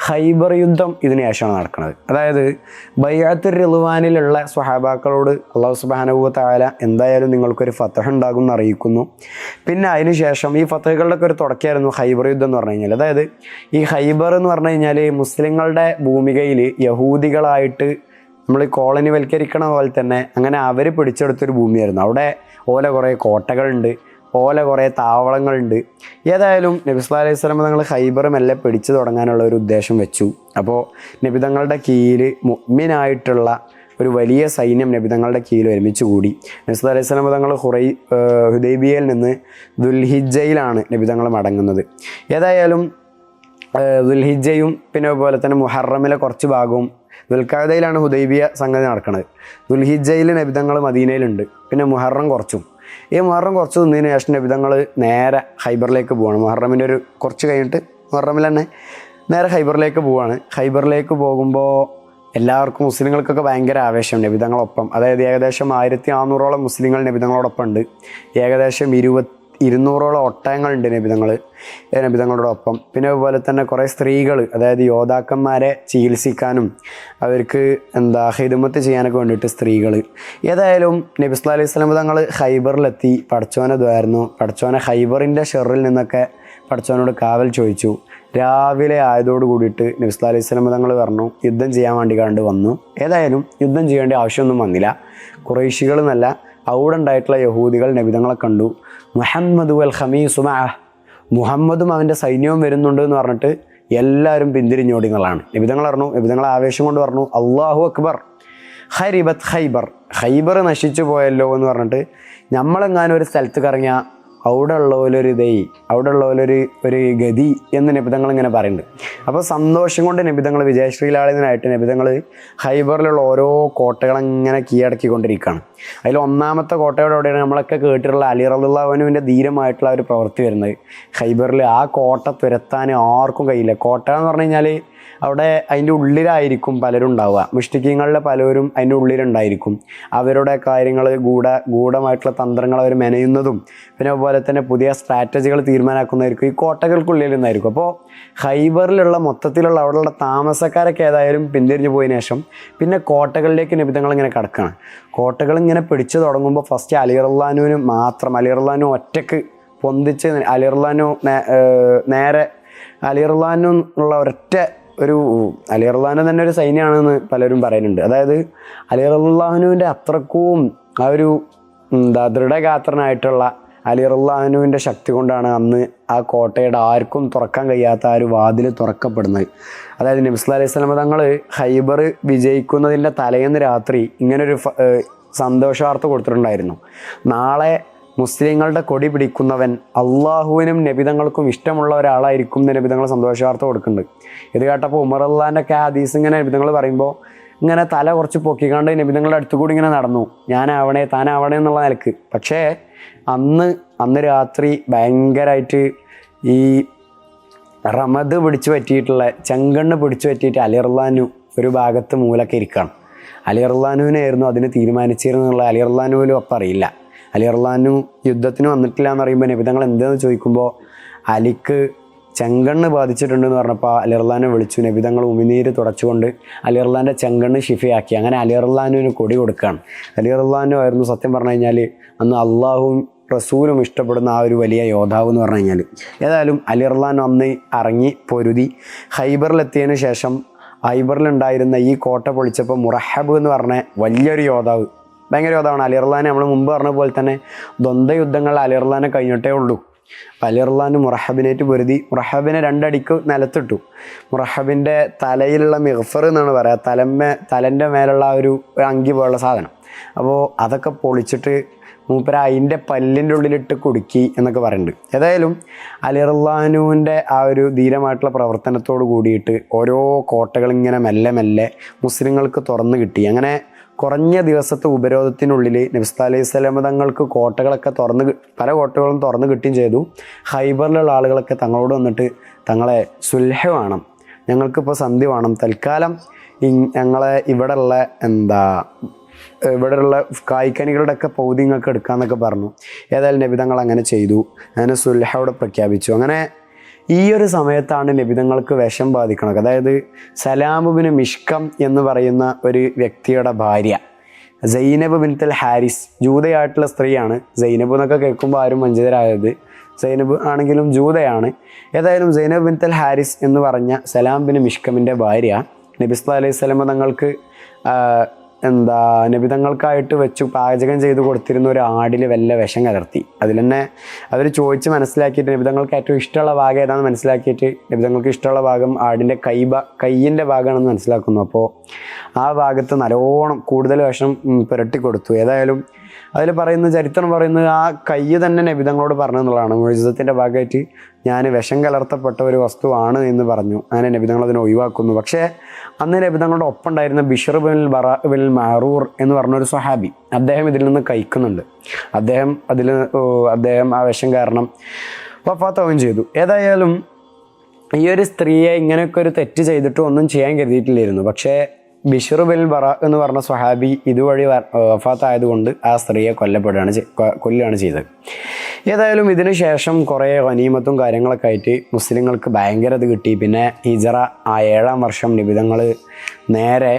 ഖൈബർ യുദ്ധം ഇതിന് ശേഷമാണ് നടക്കുന്നത്. അതായത് ബൈഅത്തുർ റിദ്വാനിലുള്ള സ്വഹാബാക്കളോട് അല്ലാഹു സുബ്ഹാനഹു വ തആല എന്തായാലും നിങ്ങൾക്കൊരു ഫത്ഹ് ഉണ്ടാകും എന്ന് അറിയിക്കുന്നു. പിന്നെ അതിന് ശേഷം ഈ ഫത്ഹുകളുടെയൊക്കെ ഒരു തുടക്കമായിരുന്നു ഖൈബർ യുദ്ധം എന്ന് പറഞ്ഞു കഴിഞ്ഞാൽ. അതായത് ഈ ഖൈബർ എന്ന് പറഞ്ഞു കഴിഞ്ഞാൽ മുസ്ലിങ്ങളുടെ ഭൂമികയിൽ യഹൂദികളായിട്ട് നമ്മൾ കോളനിവൽക്കരിക്കണ പോലെ തന്നെ അങ്ങനെ അവർ പിടിച്ചെടുത്തൊരു ഭൂമിയായിരുന്നു. അവിടെ കുറേ കോട്ടകളുണ്ട്, കുറേ താവളങ്ങളുണ്ട്. ഏതായാലും നബി സല്ലല്ലാഹു അലൈഹി വസല്ലം തങ്ങൾ ഖൈബർ മെല്ലെ പിടിച്ചു തുടങ്ങാനുള്ള ഒരു ഉദ്ദേശം വെച്ചു. അപ്പോൾ നബി തങ്ങളുടെ കീഴിൽ മുഅ്മിനായിട്ടുള്ള ഒരു വലിയ സൈന്യം നബി തങ്ങളുടെ കീഴിൽ ഒരുമിച്ച് കൂടി. നബി സല്ലല്ലാഹു അലൈഹി വസല്ലം തങ്ങൾ ഹുദൈബിയയിൽ നിന്ന് ദുൽഹിജ്ജയിലാണ് നബി തങ്ങൾ മടങ്ങുന്നത്. ഏതായാലും ദുൽഹിജ്ജയും പിന്നെ അതുപോലെ തന്നെ മുഹറമിലെ കുറച്ച് ഭാഗവും, ദുൽഖഅദയിലാണ് ഹുദൈബിയ സംഗതി നടക്കുന്നത്. ദുൽഹിജ്ജയിൽ നബി തങ്ങൾ മദീനയിലുണ്ട്, പിന്നെ മുഹറം കുറച്ചും. ഈ മുഹറം കുറച്ച് നിന്നതിന് ശേഷം നബി തങ്ങൾ നേരെ ഖൈബറിലേക്ക് പോവാണ്. മുഹറമിൻ്റെ ഒരു കുറച്ച് കഴിഞ്ഞിട്ട് മുഹറമിൽ തന്നെ നേരെ ഖൈബറിലേക്ക് പോവാണ്. ഖൈബറിലേക്ക് പോകുമ്പോൾ എല്ലാവർക്കും മുസ്ലിങ്ങൾക്കൊക്കെ ഭയങ്കര ആവേശം നബി തങ്ങളൊപ്പം. അതായത് ഏകദേശം 1400ഓളം മുസ്ലിങ്ങൾ നബി തങ്ങളോടൊപ്പം ഉണ്ട്. ഏകദേശം 200ഓളം ഒട്ടകങ്ങളുണ്ട് നബി തങ്ങളോടൊപ്പം. പിന്നെ അതുപോലെ തന്നെ കുറേ സ്ത്രീകൾ, അതായത് യോദ്ധാക്കന്മാരെ ചികിത്സിക്കാനും അവർക്ക് ഖിദ്മത്ത് ചെയ്യാനൊക്കെ വേണ്ടിയിട്ട് സ്ത്രീകൾ. ഏതായാലും നബി സല്ലല്ലാഹു അലൈഹി വസല്ലം തങ്ങൾ ഖൈബറിലെത്തി പടച്ചോനെ ദ്വാരുന്നു. പടച്ചോനെ ഖൈബറിൻ്റെ ഷെറിൽ നിന്നൊക്കെ പടച്ചോനോട് കാവൽ ചോദിച്ചു. രാവിലെ ആയതോട് കൂടിയിട്ട് നബി സല്ലല്ലാഹു അലൈഹി വസല്ലം തങ്ങൾ പറഞ്ഞു യുദ്ധം ചെയ്യാൻ വേണ്ടി കണ്ട് വന്നു. ഏതായാലും യുദ്ധം ചെയ്യേണ്ട ആവശ്യമൊന്നും വന്നില്ല. ഖുറൈശികൾ എന്നല്ല, അവിടെ ഉണ്ടായിട്ടുള്ള യഹൂദികൾ നബി തങ്ങളെ കണ്ടു. മുഹമ്മദ് വൽ ഖമീസു മഅഹ്, മുഹമ്മദും അവൻ്റെ സൈന്യവും വരുന്നുണ്ട് എന്ന് പറഞ്ഞിട്ട് എല്ലാവരും പിന്തിരിഞ്ഞോടികളാണ്. നബി തങ്ങൾ പറഞ്ഞു, നബി തങ്ങൾ ആവേശം കൊണ്ട് പറഞ്ഞു അല്ലാഹു അക്ബർ, ഖരിബത്ത് ഖൈബർ നശിച്ചു പോയല്ലോ എന്ന് പറഞ്ഞിട്ട് നമ്മളെങ്ങാനും ഒരു സ്ഥലത്ത് കറങ്ങിയാൽ അവിടെ ഉള്ളവരൊരു ഗതി എന്ന് നബിതങ്ങൾ ഇങ്ങനെ പറയുന്നുണ്ട്. അപ്പോൾ സന്തോഷം കൊണ്ട് നബിതങ്ങൾ വിജയശ്രീലാളിതനായിട്ട് നബിതങ്ങൾ ഖൈബറിലുള്ള ഓരോ കോട്ടകളങ്ങനെ കീഴടക്കിക്കൊണ്ടിരിക്കുകയാണ്. അതിൽ ഒന്നാമത്തെ കോട്ടയുടെ അവിടെയാണ് നമ്മളൊക്കെ കേട്ടിട്ടുള്ള അലി റളിയല്ലാഹു അൻഹുവിൻ്റെ ധീരമായിട്ടുള്ള ഒരു പ്രവൃത്തി വരുന്നത്. ഖൈബറിൽ ആ കോട്ട തുരത്താൻ ആർക്കും കഴിയില്ല. കോട്ട എന്ന് പറഞ്ഞു കഴിഞ്ഞാൽ അവിടെ അതിൻ്റെ ഉള്ളിലായിരിക്കും പലരും ഉണ്ടാവുക. മുഷ്രിക്കീങ്ങളിലെ പലരും അതിൻ്റെ ഉള്ളിലുണ്ടായിരിക്കും. അവരുടെ കാര്യങ്ങൾ ഗൂഢമായിട്ടുള്ള തന്ത്രങ്ങൾ അവർ മെനയുന്നതും പിന്നെ അതുപോലെ തന്നെ പുതിയ സ്ട്രാറ്റജികൾ തീരുമാനാക്കുന്നതായിരിക്കും ഈ കോട്ടകൾക്കുള്ളിൽ നിന്നായിരിക്കും. അപ്പോൾ ഖൈബറിലുള്ള മൊത്തത്തിലുള്ള അവിടെയുള്ള താമസക്കാരൊക്കെ ഏതായാലും പിന്തിരിഞ്ഞു പോയതിനു ശേഷം പിന്നെ കോട്ടകളിലേക്ക് നബിതങ്ങൾ ഇങ്ങനെ കിടക്കുകയാണ്. കോട്ടകൾ ഇങ്ങനെ പിടിച്ചു തുടങ്ങുമ്പോൾ ഫസ്റ്റ് അലി റളിയല്ലാഹുവിന് മാത്രം, അലി റളിയല്ലാഹു ഒറ്റക്ക് പൊന്തിച്ച് അലി റളിയല്ലാഹു ഉള്ള ഒരൊറ്റ ഒരു അലി റളിയല്ലാഹു തന്നെ ഒരു സൈന്യമാണെന്ന് പലരും പറയുന്നുണ്ട്. അതായത് അലി റളിയല്ലാഹുവിൻ്റെ അത്രക്കും ആ ഒരു ദൃഢഗാത്രനായിട്ടുള്ള അലി റളിയല്ലാഹുവിൻ്റെ ശക്തി കൊണ്ടാണ് അന്ന് ആ കോട്ടയുടെ ആർക്കും തുറക്കാൻ കഴിയാത്ത ആ ഒരു വാതിൽ തുറക്കപ്പെടുന്നത്. അതായത് നബി സല്ലല്ലാഹു അലൈഹി വസല്ലം തങ്ങൾ ഖൈബർ വിജയിക്കുന്നതിൻ്റെ തലേന്ന് രാത്രി ഇങ്ങനൊരു സന്തോഷ വാർത്ത കൊടുത്തിട്ടുണ്ടായിരുന്നു. നാളെ മുസ്ലിങ്ങളുടെ കൊടി പിടിക്കുന്നവൻ അള്ളാഹുവിനും നബിതങ്ങൾക്കും ഇഷ്ടമുള്ള ഒരാളായിരിക്കും എന്ന് നബിതങ്ങൾ സന്തോഷ വാർത്ത കൊടുക്കുന്നുണ്ട്. ഇത് കേട്ടപ്പോൾ ഉമർ റളിയല്ലാഹുവിൻ്റെ ഒക്കെ ഹദീസ് ഇങ്ങനെ നബിതങ്ങൾ പറയുമ്പോൾ ഇങ്ങനെ തല കുറച്ച് പൊക്കിക്കാണ്ട് നബിതങ്ങളുടെ അടുത്ത് കൂടി ഇങ്ങനെ നടന്നു, ഞാനാവണേ താനാവണേ എന്നുള്ള നിലക്ക്. പക്ഷേ അന്ന് രാത്രി ഭയങ്കരമായിട്ട് ഈ റമദ് പിടിച്ചു പറ്റിയിട്ടുള്ള ചെങ്കണ്ണ് പിടിച്ചു പറ്റിയിട്ട് അലി റളിയല്ലാഹു ഒരു ഭാഗത്ത് മൂലൊക്കെ ഇരിക്കുകയാണ്. അലി റളിയല്ലാഹുവിനായിരുന്നു അതിന് തീരുമാനിച്ചിരുന്നുള്ള അലി റളിയല്ലാഹുവിനും അപ്പം അറിയില്ല. അലി റളിയല്ലാഹു യുദ്ധത്തിന് വന്നിട്ടില്ല എന്ന് പറയുമ്പോൾ നബിതങ്ങൾ എന്തെന്ന് ചോദിക്കുമ്പോൾ അലിക്ക് ചെങ്കണ്ണ് ബാധിച്ചിട്ടുണ്ടെന്ന് പറഞ്ഞപ്പോൾ അലി റളിയല്ലാഹുവിനെ വിളിച്ചു. നബിതങ്ങൾ ഉമിനീര് തുടച്ചുകൊണ്ട് അലി റളിയല്ലാഹുവിൻ്റെ ചെങ്കണ്ണ് ഷിഫയാക്കി. അങ്ങനെ അലി റളിയല്ലാഹുവിന് കൊടി കൊടുക്കുകയാണ്. അലി റളിയല്ലാഹു ആയിരുന്നു സത്യം പറഞ്ഞു കഴിഞ്ഞാൽ അന്ന് അള്ളാഹുവും റസൂലും ഇഷ്ടപ്പെടുന്ന ആ ഒരു വലിയ യോദ്ധാവ് എന്ന് പറഞ്ഞു കഴിഞ്ഞാൽ. ഏതായാലും അലി റളിയല്ലാഹു അന്ന് ഇറങ്ങി പൊരുതി ഖൈബറിലെത്തിയതിന് ശേഷം ഖൈബറിലുണ്ടായിരുന്ന ഈ കോട്ട പൊളിച്ചപ്പോൾ മുറഹബ് എന്ന് പറഞ്ഞ വലിയൊരു യോദ്ധാവ്, ഭയങ്കര യോദ്ധാവാണ്. അലി റളിയല്ലാഹു നമ്മൾ മുമ്പ് പറഞ്ഞ പോലെ തന്നെ ദ്വന്ദ്വ യുദ്ധങ്ങൾ അലി റളിയല്ലാഹു കഴിഞ്ഞിട്ടേ ഉള്ളൂ. അലി റളിയല്ലാഹു മുറഹബിനേറ്റ് പൊരുതി മുറഹബിനെ 2 അടിക്ക് നിലത്തിട്ടു. മുറഹബിൻ്റെ തലയിലുള്ള മിഗ്ഫർ എന്നാണ് പറയുക, തലൻ്റെ മേലുള്ള ഒരു അങ്കി പോലുള്ള സാധനം. അപ്പോൾ അതൊക്കെ പൊളിച്ചിട്ട് മൂപ്പര അതിൻ്റെ പല്ലിൻ്റെ ഉള്ളിലിട്ട് കുടുക്കി എന്നൊക്കെ പറയുന്നുണ്ട്. ഏതായാലും അലി റളിയല്ലാഹുവിൻ്റെ ആ ഒരു ധീരമായിട്ടുള്ള പ്രവർത്തനത്തോട് കൂടിയിട്ട് ഓരോ കോട്ടകൾ ഇങ്ങനെ മെല്ലെ മെല്ലെ മുസ്ലിങ്ങൾക്ക് തുറന്നു കിട്ടി. അങ്ങനെ കുറഞ്ഞ ദിവസത്തെ ഉപരോധത്തിനുള്ളിൽ നബി സല്ലല്ലാഹു അലൈഹി വസല്ലം തങ്ങൾക്ക് കോട്ടകളൊക്കെ പല കോട്ടകളും തുറന്നു കിട്ടുകയും ചെയ്തു. ഖൈബറിലുള്ള ആളുകളൊക്കെ തങ്ങളോട് വന്നിട്ട് തങ്ങളെ സുൽഹ വേണം, ഞങ്ങൾക്കിപ്പോൾ സന്ധി വേണം, തൽക്കാലം ഞങ്ങളെ ഇവിടെയുള്ള കായ്ക്കനികളുടെ ഒക്കെ പൗതി നിങ്ങൾക്ക് എടുക്കാമെന്നൊക്കെ പറഞ്ഞു. ഏതായാലും നബി തങ്ങൾ അങ്ങനെ ചെയ്തു. അങ്ങനെ സുൽഹയോടെ പ്രഖ്യാപിച്ചു. അങ്ങനെ ഈ ഒരു സമയത്താണ് നബിതങ്ങൾക്ക് വിഷം ബാധിക്കുന്നത്. അതായത് സലാമു ബിൻ മിഷ്കം എന്ന് പറയുന്ന ഒരു വ്യക്തിയുടെ ഭാര്യ സൈനബ് ബിൻത്തുൽ ഹാരിസ്, ജൂതയായിട്ടുള്ള സ്ത്രീയാണ്. സൈനബ് എന്നൊക്കെ കേൾക്കുമ്പോൾ ആരും വഞ്ചിതരായത്, സൈനബ് ആണെങ്കിലും ജൂതയാണ്. ഏതായാലും സൈനബ് ബിൻത്തുൽ ഹാരിസ് എന്ന് പറഞ്ഞ സലാം ബിൻ മിഷ്കമിൻ്റെ ഭാര്യ നബി സല്ലല്ലാഹു അലൈഹി വസല്ലം തങ്ങൾക്ക് നബിതങ്ങൾക്കായിട്ട് വെച്ച് പാചകം ചെയ്ത് കൊടുത്തിരുന്ന ഒരു ആടിൽ വല്ല വിഷം കലർത്തി. അതിൽ തന്നെ അവർ ചോദിച്ച് മനസ്സിലാക്കിയിട്ട് നബിതങ്ങൾക്ക് ഏറ്റവും ഇഷ്ടമുള്ള ഭാഗം ഏതാണെന്ന് മനസ്സിലാക്കിയിട്ട് നബിതങ്ങൾക്ക് ഇഷ്ടമുള്ള ഭാഗം ആടിൻ്റെ കയ്യിൻ്റെ ഭാഗമാണെന്ന് മനസ്സിലാക്കുന്നു. അപ്പോൾ ആ ഭാഗത്ത് നല്ലോണം കൂടുതൽ വിഷം പുരട്ടി കൊടുത്തു. ഏതായാലും അതിൽ പറയുന്ന ചരിത്രം പറയുന്നത് ആ കൈ തന്നെ നബിതങ്ങളോട് പറഞ്ഞു എന്നുള്ളതാണ്. മുഅ്ജിസത്തിൻ്റെ ഭാഗമായിട്ട് ഞാൻ വിഷം കലർത്തപ്പെട്ട ഒരു വസ്തുവാണ് എന്ന് പറഞ്ഞു. അങ്ങനെ നബിതങ്ങൾ അതിനെ ഒഴിവാക്കുന്നു. പക്ഷേ അന്ന് നബിതങ്ങളുടെ ഒപ്പം ഉണ്ടായിരുന്ന ബിഷർ ബിൻ മഅറൂർ എന്ന് പറഞ്ഞൊരു സ്വഹാബി, അദ്ദേഹം ഇതിൽ നിന്ന് കഴിക്കുന്നുണ്ട്. അദ്ദേഹം ആ വിഷം കാരണം വഫാത്താവുകയും ചെയ്തു. ഏതായാലും ഈ ഒരു സ്ത്രീയെ ഇങ്ങനെയൊക്കെ ഒരു തെറ്റ് ചെയ്തിട്ട് ഒന്നും ചെയ്യാൻ കരുതിയിട്ടില്ലായിരുന്നു. പക്ഷേ ബിഷർ ബിൻ എന്ന് പറഞ്ഞ സ്വഹാബി ഇതുവഴി വഫാത്തായതുകൊണ്ട് ആ സ്ത്രീയെ കൊല്ലുകയാണ് ചെയ്തത്. ഏതായാലും ഇതിന് ശേഷം കുറേ ഗനീമത്തും കാര്യങ്ങളൊക്കെ ആയിട്ട് മുസ്ലിങ്ങൾക്ക് ഭയങ്കര ഇത് കിട്ടി. പിന്നെ ഹിജറ 7-ാം വർഷം നബിതങ്ങൾ നേരെ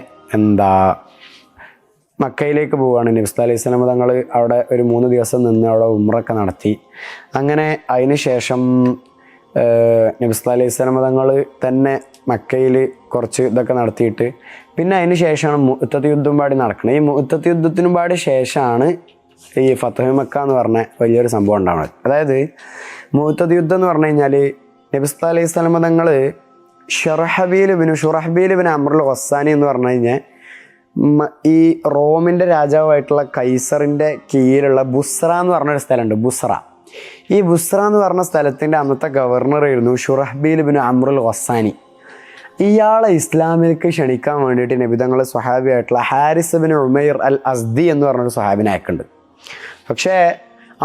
മക്കയിലേക്ക് പോവുകയാണ്. നബി സല്ലല്ലാഹു അലൈഹി വസല്ലം തങ്ങൾ അവിടെ ഒരു 3 ദിവസം നിന്ന് അവിടെ ഉംറയൊക്കെ നടത്തി. അങ്ങനെ അതിന് ശേഷം നബി സല്ലല്ലാഹു അലൈഹി വസല്ലം തങ്ങൾ തന്നെ മക്കയിൽ കുറച്ച് ഇതൊക്കെ നടത്തിയിട്ട് പിന്നെ അതിന് ശേഷമാണ് മുഅ്തത്ത് യുദ്ധം പാടി നടക്കുന്നത്. ഈ മുഅ്തത്ത് യുദ്ധത്തിനും പാടി ശേഷമാണ് ഈ ഫത്ഹ് മക്ക എന്ന് പറഞ്ഞ വലിയൊരു സംഭവം ഉണ്ടാവുന്നത്. അതായത് മുഅ്തത്ത് യുദ്ധം എന്ന് പറഞ്ഞു കഴിഞ്ഞാൽ നബി സല്ലല്ലാഹു അലൈഹി വസല്ലം തങ്ങൾ ഷുറഹ്ബീൽ ബിൻ അംറുൽ ഗസ്സാനി എന്ന് പറഞ്ഞു കഴിഞ്ഞാൽ ഈ റോമിൻ്റെ രാജാവായിട്ടുള്ള കൈസറിൻ്റെ കീഴിലുള്ള ബുസ്ര എന്ന് പറഞ്ഞൊരു സ്ഥലമുണ്ട്. ഈ ബുസ്ര എന്ന് പറഞ്ഞ സ്ഥലത്തിൻ്റെ അന്നത്തെ ഗവർണറായിരുന്നു ഷുറഹ്ബീൽ ബിൻ അംറുൽ ഗസ്സാനി. ഇയാളെ ഇസ്ലാമിലേക്ക് ക്ഷണിക്കാൻ വേണ്ടിയിട്ട് നബിതങ്ങളെ സ്വഹാബിയായിട്ടുള്ള ഹാരിസ് ബിൻ ഉമൈർ അൽ അസ്ദി എന്ന് പറഞ്ഞൊരു സ്വഹാബിനെ അയക്കുന്നുണ്ട്. പക്ഷേ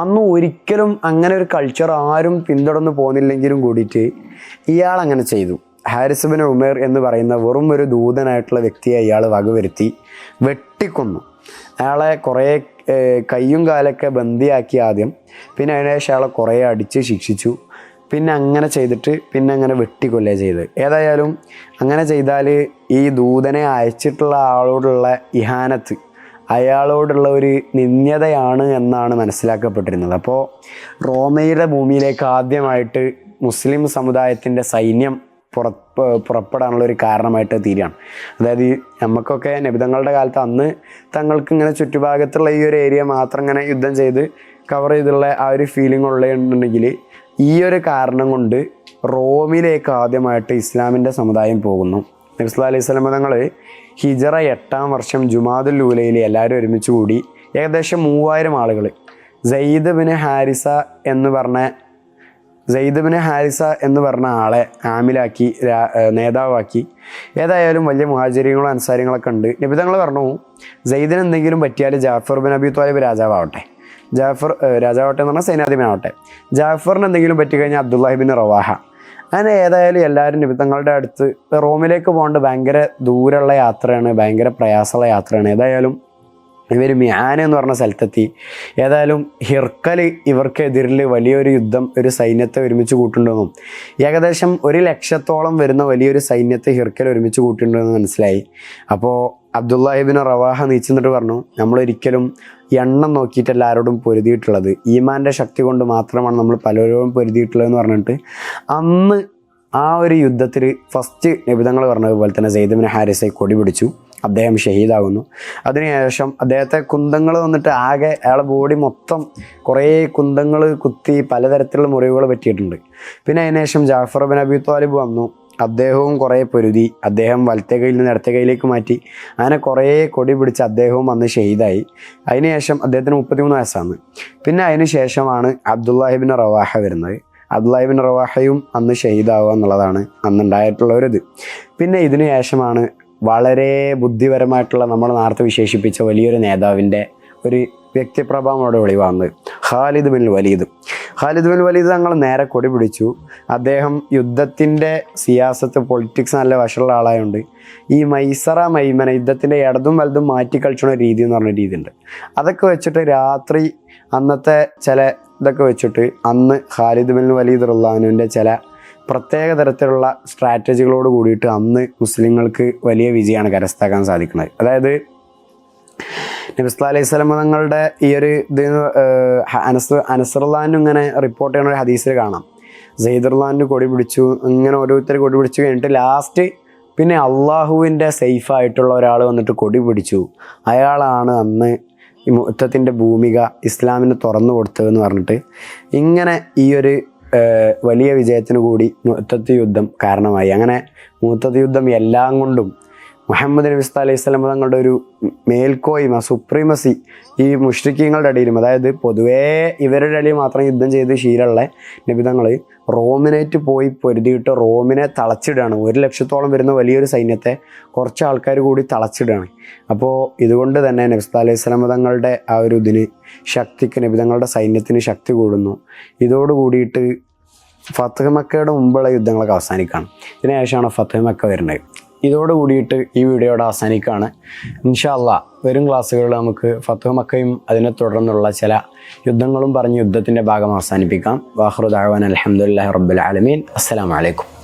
അന്ന് ഒരിക്കലും അങ്ങനെ ഒരു കൾച്ചർ ആരും പിന്തുടർന്ന് പോകുന്നില്ലെങ്കിലും കൂടിയിട്ട് ഇയാൾ അങ്ങനെ ചെയ്തു. ഹാരിസ് ബിൻ ഉമൈർ എന്ന് പറയുന്ന വെറും ഒരു ദൂതനായിട്ടുള്ള വ്യക്തിയെ ഇയാൾ വകവരുത്തി വെട്ടിക്കൊന്നു. അയാളെ കുറേ കയ്യും കാലൊക്കെ ബന്ദിയാക്കി ആദ്യം, പിന്നെ അതിനുശേഷം അയാളെ കുറേ അടിച്ച് ശിക്ഷിച്ചു. പിന്നെ അങ്ങനെ ചെയ്തിട്ട് പിന്നെ അങ്ങനെ വെട്ടിക്കൊല്ലുക ചെയ്ത്. ഏതായാലും അങ്ങനെ ചെയ്താൽ ഈ ദൂതനെ അയച്ചിട്ടുള്ള ആളോടുള്ള ഇഹാനത്ത്, അയാളോടുള്ള ഒരു നിന്ദ്യതയാണ് എന്നാണ് മനസ്സിലാക്കപ്പെട്ടിരുന്നത്. അപ്പോൾ റോമയുടെ ഭൂമിയിലേക്ക് ആദ്യമായിട്ട് മുസ്ലിം സമുദായത്തിൻ്റെ സൈന്യം പുറപ്പെടാനുള്ള ഒരു കാരണമായിട്ട് തീരുകയാണ്. അതായത് നമുക്കൊക്കെ നബിതങ്ങളുടെ കാലത്ത് അന്ന് തങ്ങൾക്ക് ഇങ്ങനെ ചുറ്റുഭാഗത്തുള്ള ഈ ഒരു ഏരിയ മാത്രം ഇങ്ങനെ യുദ്ധം ചെയ്ത് കവർ ചെയ്തുള്ള ആ ഒരു ഫീലിംഗ് ഉള്ളതെന്നുണ്ടെങ്കിൽ ഈ ഒരു കാരണം കൊണ്ട് റോമിലേക്ക് ആദ്യമായിട്ട് ഇസ്ലാമിൻ്റെ സമുദായം പോകുന്നു. നബി സല്ലല്ലാഹു അലൈഹി വസല്ലം തങ്ങൾ ഹിജറ 8-ാം വർഷം ജുമാദുൽ ഊലയിൽ എല്ലാവരും ഒരുമിച്ച് കൂടി ഏകദേശം 3000 ആളുകൾ സെയ്ദ് ബിൻ ഹാരിസ എന്ന് പറഞ്ഞ ആളെ ആമിലാക്കി നേതാവാക്കി. ഏതായാലും വലിയ മുഹാജിരികളും അൻസാരികളൊക്കെ ഉണ്ട്. നബിതങ്ങൾ പറഞ്ഞു സെയ്ദിന് എന്തെങ്കിലും പറ്റിയാൽ ജാഫർ ബിൻ അബി ത്വാലിബ് രാജാവട്ടെ എന്ന് പറഞ്ഞാൽ സൈന്യാധിപനാവട്ടെ, ജാഫറിന് എന്തെങ്കിലും പറ്റിക്കഴിഞ്ഞാൽ അബ്ദുല്ലാഹി ബിൻ റവാഹ. അങ്ങനെ ഏതായാലും എല്ലാവരും നബിതങ്ങളുടെ അടുത്ത് റോമിലേക്ക് പോകേണ്ട ഭയങ്കര ദൂരമുള്ള യാത്രയാണ്, ഭയങ്കര പ്രയാസമുള്ള യാത്രയാണ്. ഏതായാലും ഇവർ മിയാന എന്ന് പറഞ്ഞ സ്ഥലത്തെത്തി. ഏതായാലും ഹിർക്കൽ ഇവർക്കെതിരിൽ വലിയൊരു യുദ്ധം, ഒരു സൈന്യത്തെ ഒരുമിച്ച് കൂട്ടുണ്ടെന്നും ഏകദേശം 100,000-ഓളം വരുന്ന വലിയൊരു സൈന്യത്തെ ഹിർക്കൽ ഒരുമിച്ച് കൂട്ടിയിട്ടുണ്ടെന്ന് മനസ്സിലായി. അപ്പോൾ അബ്ദുല്ലാഹി ബിൻ റവാഹ നീച്ചിന്നിട്ട് പറഞ്ഞു, നമ്മളൊരിക്കലും എണ്ണം നോക്കിയിട്ടല്ല ആരോടും പൊരുതിയിട്ടുള്ളത്, ഈമാൻ്റെ ശക്തി കൊണ്ട് മാത്രമാണ് നമ്മൾ പലരോടും പൊരുതിയിട്ടുള്ളതെന്ന് പറഞ്ഞിട്ട് അന്ന് ആ ഒരു യുദ്ധത്തിൽ ഫസ്റ്റ് നബിതങ്ങൾ പറഞ്ഞതുപോലെ തന്നെ സെയ്ദ് ബിൻ ഹാരിസയെ കൊടി പിടിച്ചു. അദ്ദേഹം ഷഹീദാകുന്നു. അതിനുശേഷം അദ്ദേഹത്തെ കുന്തങ്ങൾ വന്നിട്ട് ആകെ അയാളെ ബോഡി മൊത്തം കുറേ കുന്തങ്ങൾ കുത്തി പലതരത്തിലുള്ള മുറിവുകൾ പറ്റിയിട്ടുണ്ട്. പിന്നെ അതിനുശേഷം ജാഫർ ബിൻ അബി ത്വാലിബ് വന്നു. അദ്ദേഹവും കുറേ പൊരുതി. അദ്ദേഹം വലത്തെ കയ്യിൽ നിന്ന് ഇടത്തെ കയ്യിലേക്ക് മാറ്റി. അങ്ങനെ കുറേ കൊടി പിടിച്ച് അദ്ദേഹവും അന്ന് ഷഹീദായി. അതിനുശേഷം അദ്ദേഹത്തിന് 33 വയസ്സാണ്. പിന്നെ അതിന് ശേഷമാണ് അബ്ദുല്ലാഹി ബിൻ റവാഹ വരുന്നത്. അബ്ദുല്ലാഹി ബിൻ റവാഹയും അന്ന് ഷഹീദാവുക എന്നുള്ളതാണ് അന്നുണ്ടായിട്ടുള്ള ഒരിത്. പിന്നെ ഇതിനു ശേഷമാണ് വളരെ ബുദ്ധിപരമായിട്ടുള്ള നമ്മൾ നേരത്തെ വിശേഷിപ്പിച്ച വലിയൊരു നേതാവിൻ്റെ ഒരു വ്യക്തിപ്രഭാവം അവിടെ വെളിവാകുന്നത് ഖാലിദ് ബിൻ വലീദ് തങ്ങൾ നേരെ കൊടി പിടിച്ചു. അദ്ദേഹം യുദ്ധത്തിൻ്റെ സിയാസത്ത് പൊളിറ്റിക്സ് നല്ല വശമുള്ള ആളായതുകൊണ്ട് ഈ മൈസറ മൈമന യുദ്ധത്തിൻ്റെ ഇടതും വലതും മാറ്റി കളിച്ചുള്ള രീതി എന്ന് പറഞ്ഞ രീതിയുണ്ട്. അതൊക്കെ വെച്ചിട്ട് രാത്രി അന്നത്തെ ചില ഇതൊക്കെ വെച്ചിട്ട് അന്ന് ഖാലിദ് ബിൻ വലീദ് റളിയല്ലാഹുവിൻ്റെ ചില പ്രത്യേക തരത്തിലുള്ള സ്ട്രാറ്റജികളോട് കൂടിയിട്ട് അന്ന് മുസ്ലിങ്ങൾക്ക് വലിയ വിജയമാണ് കരസ്ഥമാക്കാൻ സാധിക്കുന്നത്. അതായത് നബി സല്ലല്ലാഹു അലൈഹി വസല്ലം തങ്ങളുടെ ഈ ഒരു ഇത് അനസ് റളിയല്ലാഹു ഇങ്ങനെ റിപ്പോർട്ട് ചെയ്യുന്ന ഒരു ഹദീസിൽ കാണാം. സെയ്ദ് റളിയല്ലാഹു കൊടി പിടിച്ചു, ഇങ്ങനെ ഓരോരുത്തർ കൊടി പിടിച്ചു കഴിഞ്ഞിട്ട് ലാസ്റ്റ് പിന്നെ അള്ളാഹുവിൻ്റെ സേഫായിട്ടുള്ള ഒരാൾ വന്നിട്ട് കൊടി പിടിച്ചു, അയാളാണ് അന്ന് ഈ മുഅത്തത്തിൻ്റെ ഭൂമിക ഇസ്ലാമിന് തുറന്നു കൊടുത്തതെന്ന് പറഞ്ഞിട്ട് ഇങ്ങനെ ഈ ഒരു വലിയ വിജയത്തിന് കൂടി മുഅത്തത്ത് യുദ്ധം കാരണമായി. അങ്ങനെ മുഅത്തത്ത് യുദ്ധം എല്ലാം കൊണ്ടും മുഹമ്മദ് നബി സല്ലല്ലാഹു അലൈഹി വസല്ലം തങ്ങളുടെ ഒരു മേൽക്കോയ്മ, സുപ്രീമസി ഈ മുശ്രിക്കീങ്ങളുടെ ഇടയിലും, അതായത് പൊതുവേ ഇവരുടെ ഇടയിൽ മാത്രം യുദ്ധം ചെയ്ത് ശീലമുള്ള നബിതങ്ങൾ റോമിനേറ്റ് പോയി പൊരുതിയിട്ട് റോമിനെ തളച്ചിടുകയാണ്. 100,000-ഓളം വരുന്ന വലിയൊരു സൈന്യത്തെ കുറച്ച് ആൾക്കാർ കൂടി തളച്ചിടുകയാണ്. അപ്പോൾ ഇതുകൊണ്ട് തന്നെ നബി സല്ലല്ലാഹു അലൈഹി വസല്ലം തങ്ങളുടെ ആ ഒരു ഇതിന് ശക്തിക്ക്, നബിതങ്ങളുടെ സൈന്യത്തിന് ശക്തി കൂടുന്നു. ഇതോടുകൂടിയിട്ട് ഫത്ഹ് മക്കയുടെ മുമ്പുള്ള യുദ്ധങ്ങളൊക്കെ അവസാനിക്കുകയാണ്. ഇതിനുശേഷമാണ് ഫത്ഹ് മക്ക വരുന്നത്. ഇതോടുകൂടിയിട്ട് ഈ വീഡിയോയുടെ അവസാനിക്കുകയാണ്. ഇൻഷാ അല്ലാഹ് വരും ക്ലാസ്സുകളിൽ നമുക്ക് ഫത്ഹ് മക്കയും അതിനെ തുടർന്നുള്ള ചില യുദ്ധങ്ങളും പറഞ്ഞ് യുദ്ധത്തിൻ്റെ ഭാഗം അവസാനിപ്പിക്കാം. വാഖിറു ദഅ്വാനാ അൽഹംദുലില്ലാഹി റബ്ബിൽ ആലമീൻ. അസ്സലാമു അലൈക്കും.